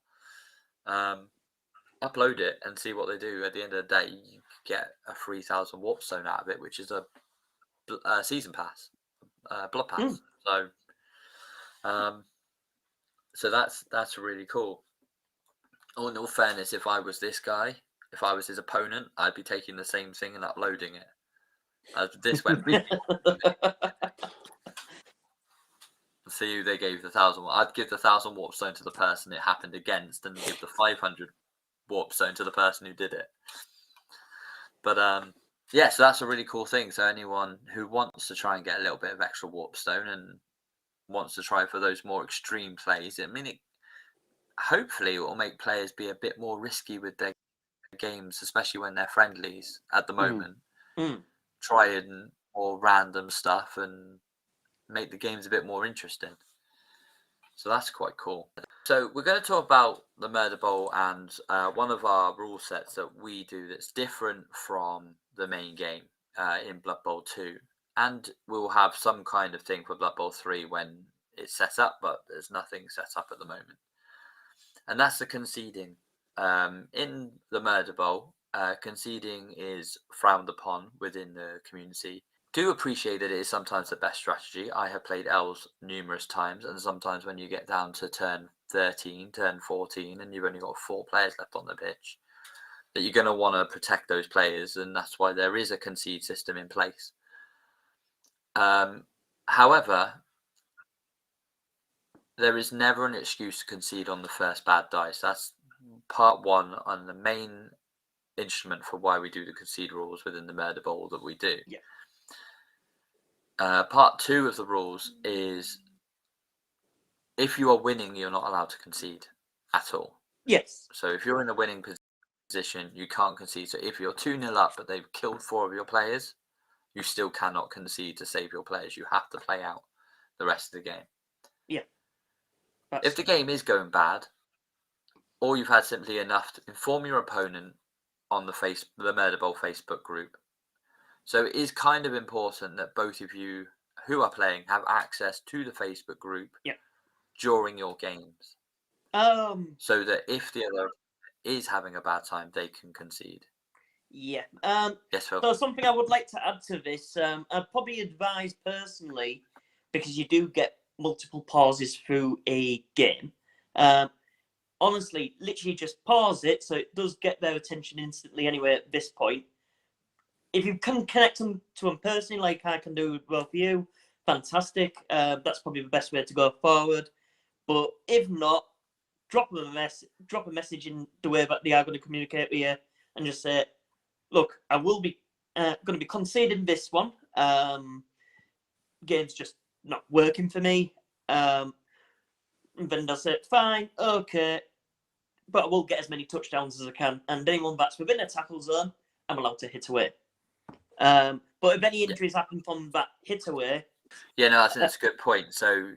upload it and see what they do. At the end of the day, you get a 3,000 warp stone out of it, which is a season pass, blood pass. So that's really cool. Oh, in all fairness, if I was this guy, if I was his opponent, I'd be taking the same thing and uploading it. This went really see who they gave the 1,000. I'd give the 1,000 warp stone to the person it happened against, and give the 500 warp stone to the person who did it. But yeah, so that's a really cool thing. So anyone who wants to try and get a little bit of extra warp stone and wants to try for those more extreme plays, I mean, hopefully it will make players be a bit more risky with their games, especially when they're friendlies at the moment. Try and more random stuff and make the games a bit more interesting. So that's quite cool. So we're going to talk about the Murder Bowl and one of our rule sets that we do that's different from the main game in Blood Bowl 2. And we'll have some kind of thing for Blood Bowl 3 when it's set up, but there's nothing set up at the moment. And that's the conceding. In the Murder Bowl, conceding is frowned upon within the community. Do appreciate that it is sometimes the best strategy. I have played elves numerous times, and sometimes when you get down to turn 13, turn 14, and you've only got 4 players left on the pitch, that you're going to want to protect those players, and that's why there is a concede system in place. However, there is never an excuse to concede on the first bad dice. That's part 1 on the main instrument for why we do the concede rules within the Murder Bowl that we do. Yeah. Part 2 of the rules is if you are winning, you're not allowed to concede at all. Yes. So if you're in a winning position, you can't concede. So if you're 2-0 up, but they've killed 4 of your players, you still cannot concede to save your players. You have to play out the rest of the game. Yeah. If the game is going bad, or you've had simply enough to inform your opponent on the Murder Bowl Facebook group. So it is kind of important that both of you who are playing have access to the Facebook group during your games. So that if the other is having a bad time, they can concede. Yeah. Yes, Phil. So something I would like to add to this, I'd probably advise personally, because you do get multiple pauses through a game. Honestly, literally just pause it so it does get their attention instantly anyway at this point. If you can connect them to them personally, like I can do with both of you, fantastic. That's probably the best way to go forward. But if not, drop them a message in the way that they are going to communicate with you, and just say, look, I will be going to be conceding this one. Game's just not working for me. And then they'll say, fine, okay, but I will get as many touchdowns as I can. And anyone that's within a tackle zone, I'm allowed to hit away. But if any injuries happen from that hit away... Yeah, no, I think that's a good point. So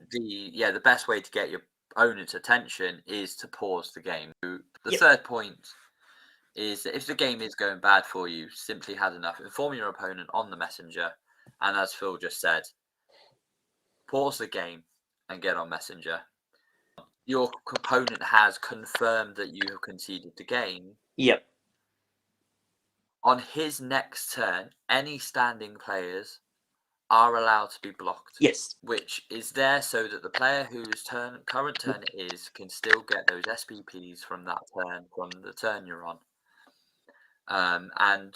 the best way to get your opponent's attention is to pause the game. The third point is that if the game is going bad for you, simply had enough, inform your opponent on the messenger, and as Phil just said, pause the game and get on messenger. Your opponent has confirmed that you have conceded the game. Yep. On his next turn, any standing players are allowed to be blocked. Yes. Which is there so that the player whose current turn it is can still get those SPPs from that turn, from the turn you're on. And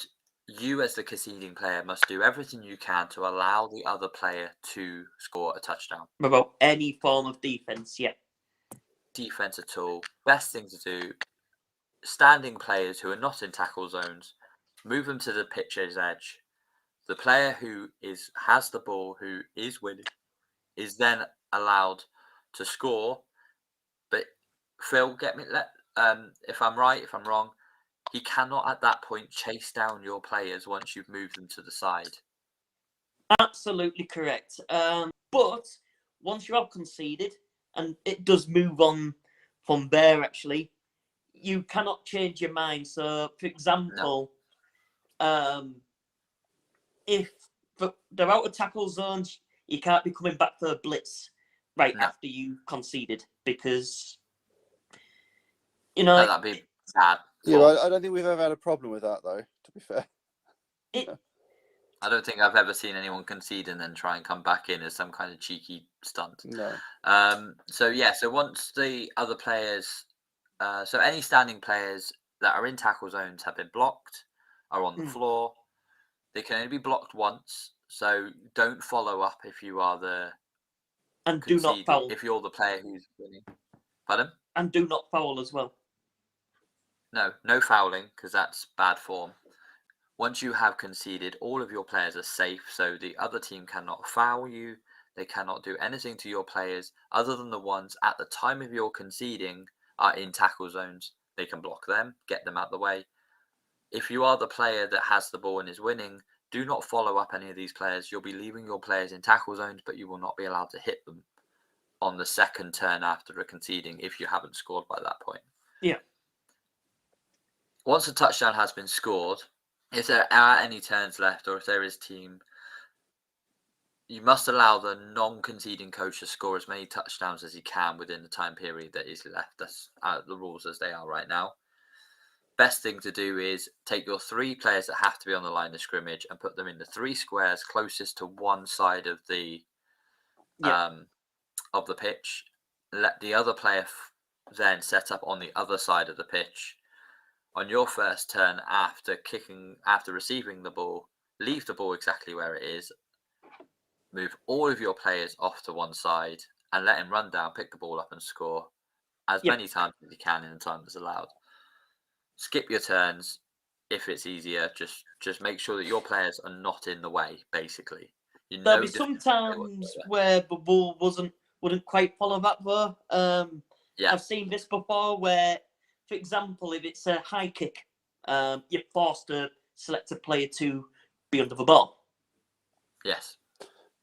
you as the conceding player must do everything you can to allow the other player to score a touchdown. About any form of defense, yeah. Defense at all. Best thing to do, standing players who are not in tackle zones, move them to the pitch's edge. The player who has the ball, who is winning, is then allowed to score. But Phil, if I'm right, if I'm wrong, he cannot at that point chase down your players once you've moved them to the side. Absolutely correct. But once you have conceded, and it does move on from there, actually, you cannot change your mind. So, for example, if they're out of tackle zones, you can't be coming back for a blitz after you conceded, because, that'd be bad. Yeah, I don't think we've ever had a problem with that, though, to be fair. I don't think I've ever seen anyone concede and then try and come back in as some kind of cheeky stunt. No. So once the other players, so any standing players that are in tackle zones have been blocked, are on the floor. They can only be blocked once, so don't follow up if you are the and do not foul. If you're the player who's winning. Pardon? And do not foul as well. No fouling, because that's bad form. Once you have conceded, all of your players are safe, so the other team cannot foul you. They cannot do anything to your players other than the ones at the time of your conceding are in tackle zones. They can block them, get them out the way. If you are the player that has the ball and is winning, do not follow up any of these players. You'll be leaving your players in tackle zones, but you will not be allowed to hit them on the second turn after a conceding if you haven't scored by that point. Yeah. Once a touchdown has been scored, if there are any turns left or if there is team, you must allow the non-conceding coach to score as many touchdowns as he can within the time period that is left. That's the rules as they are right now. Best thing to do is take your 3 players that have to be on the line of scrimmage and put them in the 3 squares closest to one side of the pitch. Let the other player then set up on the other side of the pitch. On your first turn after receiving the ball, leave the ball exactly where it is. Move all of your players off to one side and let him run down, pick the ball up and score as many times as he can in the time that's allowed. Skip your turns if it's easier. Just make sure that your players are not in the way, basically. There'll be some times where the ball wouldn't quite follow that though. I've seen this before where, for example, if it's a high kick, you're forced to select a player to be under the ball. Yes.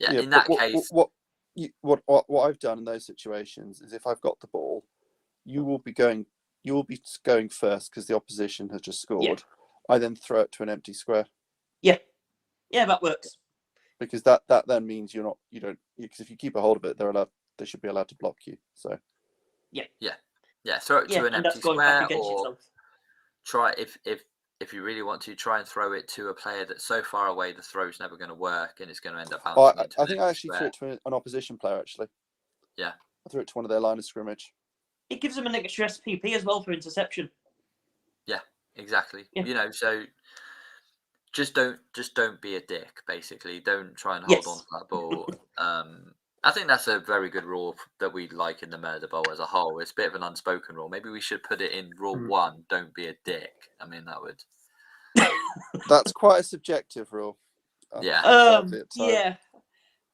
Yeah. In that case, what I've done in those situations is if I've got the ball, you will be going first because the opposition has just scored. Yeah. I then throw it to an empty square. Yeah, that works. Because that then means because if you keep a hold of it, they should be allowed to block you. So. Yeah. Throw it to an empty square, or try if you really want to try and throw it to a player that's so far away the throw's never going to work and it's going to end up bouncing. I think I actually threw it to an opposition player. Actually. Yeah. I threw it to one of their line of scrimmage. It gives them an extra SPP as well for interception. Yeah, exactly. Yeah. So just don't be a dick. Basically, don't try and hold on to that ball. I think that's a very good rule that we like in the Murder Bowl as a whole. It's a bit of an unspoken rule. Maybe we should put it in rule 1. Don't be a dick. I mean, that would. That's quite a subjective rule. Yeah. Yeah.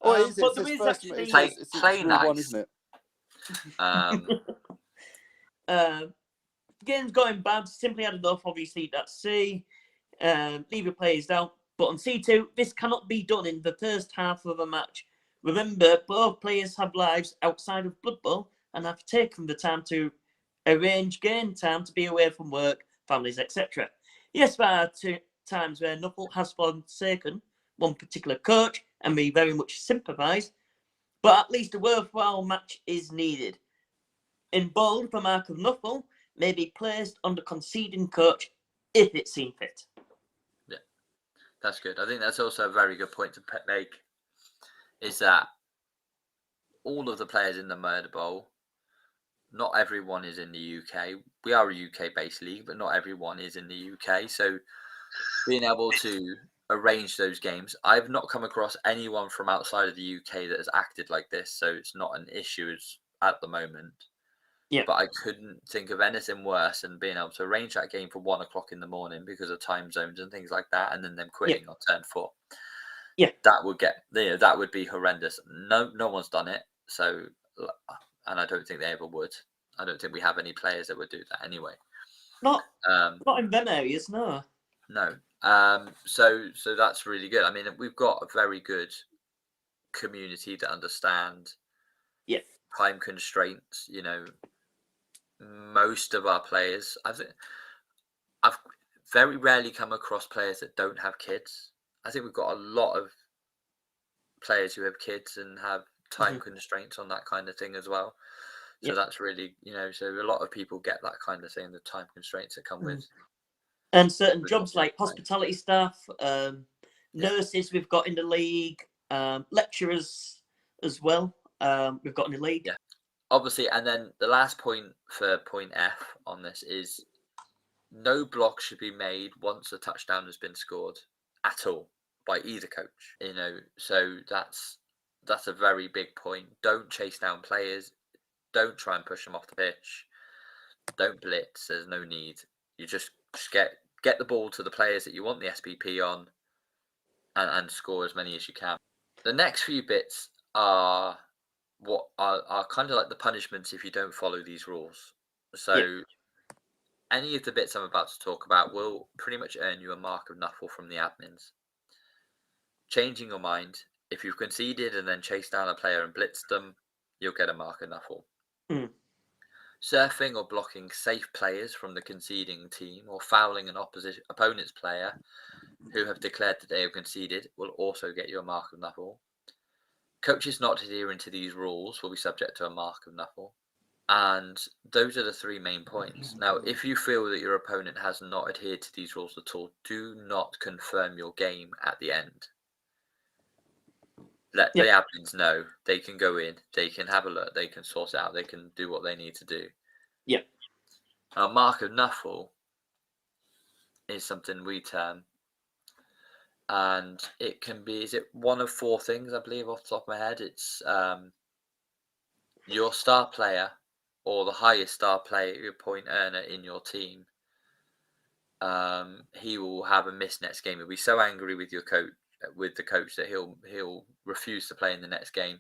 Or is it? But there is actually play nice, 1, isn't it? Game's going bad. Simply had enough. Obviously, that's C. Leave your players down. But on C2, this cannot be done in the first half of a match. Remember, both players have lives outside of Blood Bowl and have taken the time to arrange game time to be away from work families, etc. Yes, there are times where Nuffle has forsaken one particular coach, and we very much sympathise, but at least a worthwhile match is needed. In bold, the mark of Nuffle may be placed on the conceding coach if it's seen fit. Yeah, that's good. I think that's also a very good point to make, is that all of the players in the Murder Bowl, not everyone is in the UK. We are a UK-based league, but not everyone is in the UK. So being able to arrange those games, I've not come across anyone from outside of the UK that has acted like this, so it's not an issue at the moment. Yeah. But I couldn't think of anything worse than being able to arrange that game for 1 o'clock in the morning because of time zones and things like that, and then them quitting on turn 4. Yeah, that would be horrendous. No one's done it. So, and I don't think they ever would. I don't think we have any players that would do that anyway. not in them areas, no. No. So that's really good. I mean, we've got a very good community that understand time constraints. You know, most of our players, I've very rarely come across players that don't have kids. I think we've got a lot of players who have kids and have time constraints on that kind of thing as well. So that's really, so a lot of people get that kind of thing, the time constraints that come with. And certain jobs like hospitality staff, nurses we've got in the league, lecturers as well, we've got in the league. Yeah, obviously. And then the last point for point F on this is no block should be made once a touchdown has been scored at all by either coach. So that's a very big point. Don't chase down players. Don't try and push them off the pitch. Don't blitz. There's no need. You just get the ball to the players that you want the SPP on, and score as many as you can. The next few bits are what are kind of like the punishments if you don't follow these rules. So any of the bits I'm about to talk about will pretty much earn you a mark of Nuffle from the admins. Changing your mind. If you've conceded and then chased down a player and blitzed them, you'll get a mark of Nuffle. Surfing or blocking safe players from the conceding team or fouling an opponent's player who have declared that they have conceded will also get you a mark of Nuffle. Coaches not adhering to these rules will be subject to a mark of Nuffle. And those are the 3 main points. Now, if you feel that your opponent has not adhered to these rules at all, do not confirm your game at the end. Let the admins know. They can go in, they can have a look, they can sort it out, they can do what they need to do. Yeah. A mark of Nuffle is something we term, and it can be, is it one of 4 things, I believe, off the top of my head? It's your star player or the highest star player, your point earner in your team. He will have a miss next game. He'll be so angry with your coach, with the coach, that he'll refuse to play in the next game.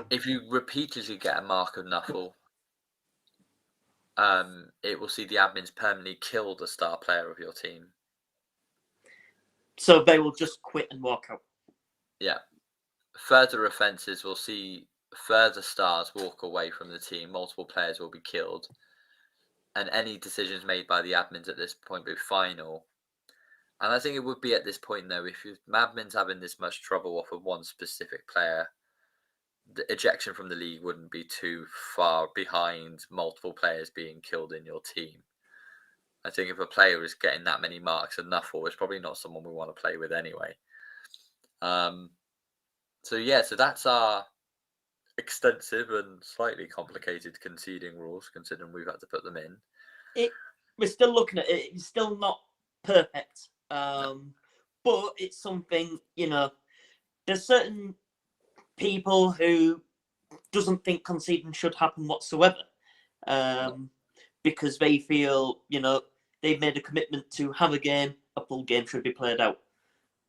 If you repeatedly get a mark of Nuffle, it will see the admins permanently kill the star player of your team. So they will just quit and walk out. Yeah. Further offences will see further stars walk away from the team. Multiple players will be killed. And any decisions made by the admins at this point will be final. And I think it would be at this point, though, if your admin's having this much trouble off of one specific player, the ejection from the league wouldn't be too far behind multiple players being killed in your team. I think if a player is getting that many marks of Nuffle, it's probably not someone we want to play with anyway. So that's our extensive and slightly complicated conceding rules, considering we've had to put them in. We're still looking at it. It's still not perfect. But it's something, there's certain people who doesn't think conceding should happen whatsoever, because they feel, they've made a commitment to have a game, a full game should be played out.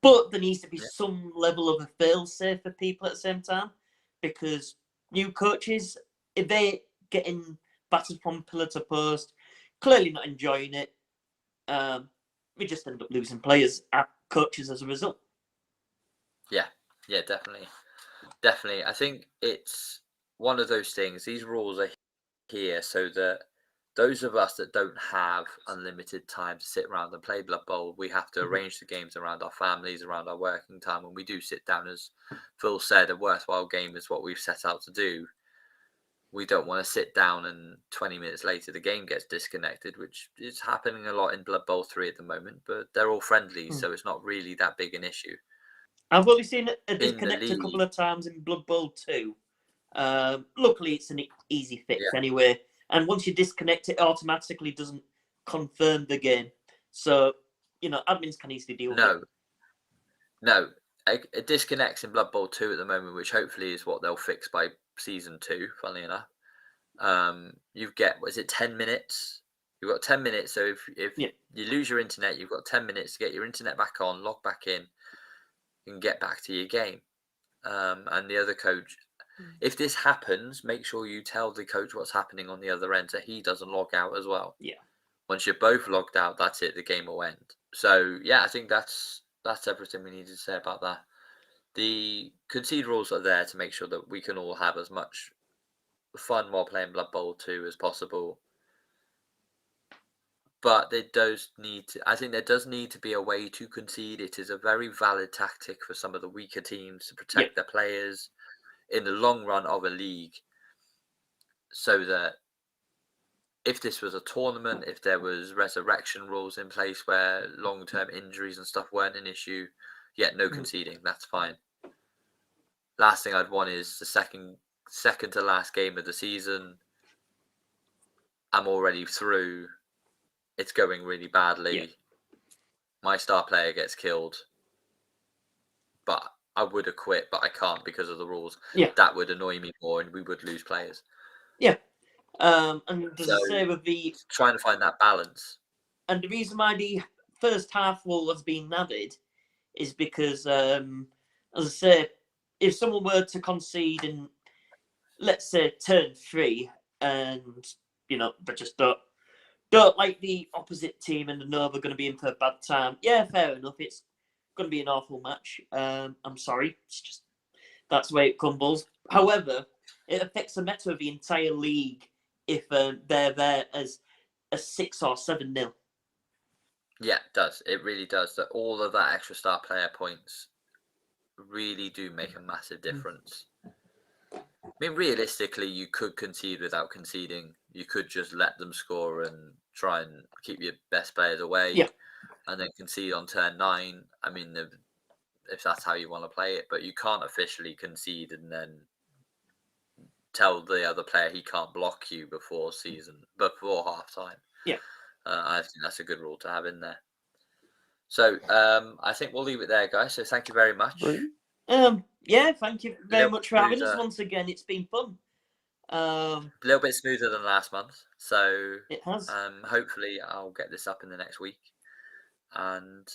But there needs to be some level of a fail-safe for people at the same time, because new coaches, if they're getting battered from pillar to post, clearly not enjoying it, we just end up losing players and coaches as a result. Yeah, definitely. I think it's one of those things. These rules are here so that those of us that don't have unlimited time to sit around and play Blood Bowl, we have to arrange the games around our families, around our working time. When we do sit down, as Phil said, a worthwhile game is what we've set out to do. We don't want to sit down and 20 minutes later the game gets disconnected, which is happening a lot in Blood Bowl 3 at the moment, but they're all friendly, so it's not really that big an issue. I've only seen a disconnect a couple of times in Blood Bowl 2. Luckily, it's an easy fix anyway. And once you disconnect, it automatically doesn't confirm the game. So, admins can easily deal with it. No. It disconnects in Blood Bowl 2 at the moment, which hopefully is what they'll fix by Season 2, funnily enough. You get, 10 minutes? You've got 10 minutes. So if you lose your internet, you've got 10 minutes to get your internet back on, log back in, and get back to your game. And the other coach... If this happens, make sure you tell the coach what's happening on the other end so he doesn't log out as well. Yeah. Once you're both logged out, that's it. The game will end. So, yeah, I think that's everything we needed to say about that. The concede rules are there to make sure that we can all have as much fun while playing Blood Bowl 2 as possible. But there does need to be a way to concede. It is a very valid tactic for some of the weaker teams to protect their players in the long run of a league, so that if this was a tournament, if there was resurrection rules in place where long-term injuries and stuff weren't an issue, no conceding, that's fine. Last thing I'd want is the second to last game of the season. I'm already through. It's going really badly. My star player gets killed, but I would have quit, but I can't because of the rules. That would annoy me more, and we would lose players. And does it say with the trying to find that balance? And the reason why the first half rule has been added is because, as I say, if someone were to concede in, let's say, turn 3, and but just don't like the opposite team and know they're going to be in for a bad time, fair enough. It's going to be an awful match. I'm sorry. It's just, that's the way it crumbles. However, it affects the meta of the entire league if they're there as a 6 or 7-0. Yeah, it does. It really does. That all of that extra star player points really do make a massive difference. I mean, realistically, you could concede without conceding. You could just let them score and try and keep your best players away. And then concede on turn 9. I mean, if that's how you want to play it, but you can't officially concede and then tell the other player he can't block you before half time. I think that's a good rule to have in there. So I think we'll leave it there, guys. So thank you very much. Thank you very much for having us once again. It's been fun. A little bit smoother than last month, so it has. Hopefully I'll get this up in the next week. And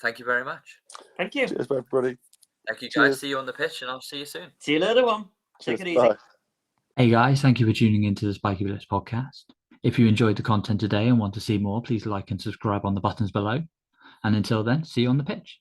thank you very much. Thank you. Cheers, everybody. Thank you, guys. See you on the pitch, and I'll see you soon. See you later, one. Take it easy. Bye. Hey guys, thank you for tuning into the Spikey Blitz podcast. If you enjoyed the content today and want to see more, please like and subscribe on the buttons below. And until then, see you on the pitch.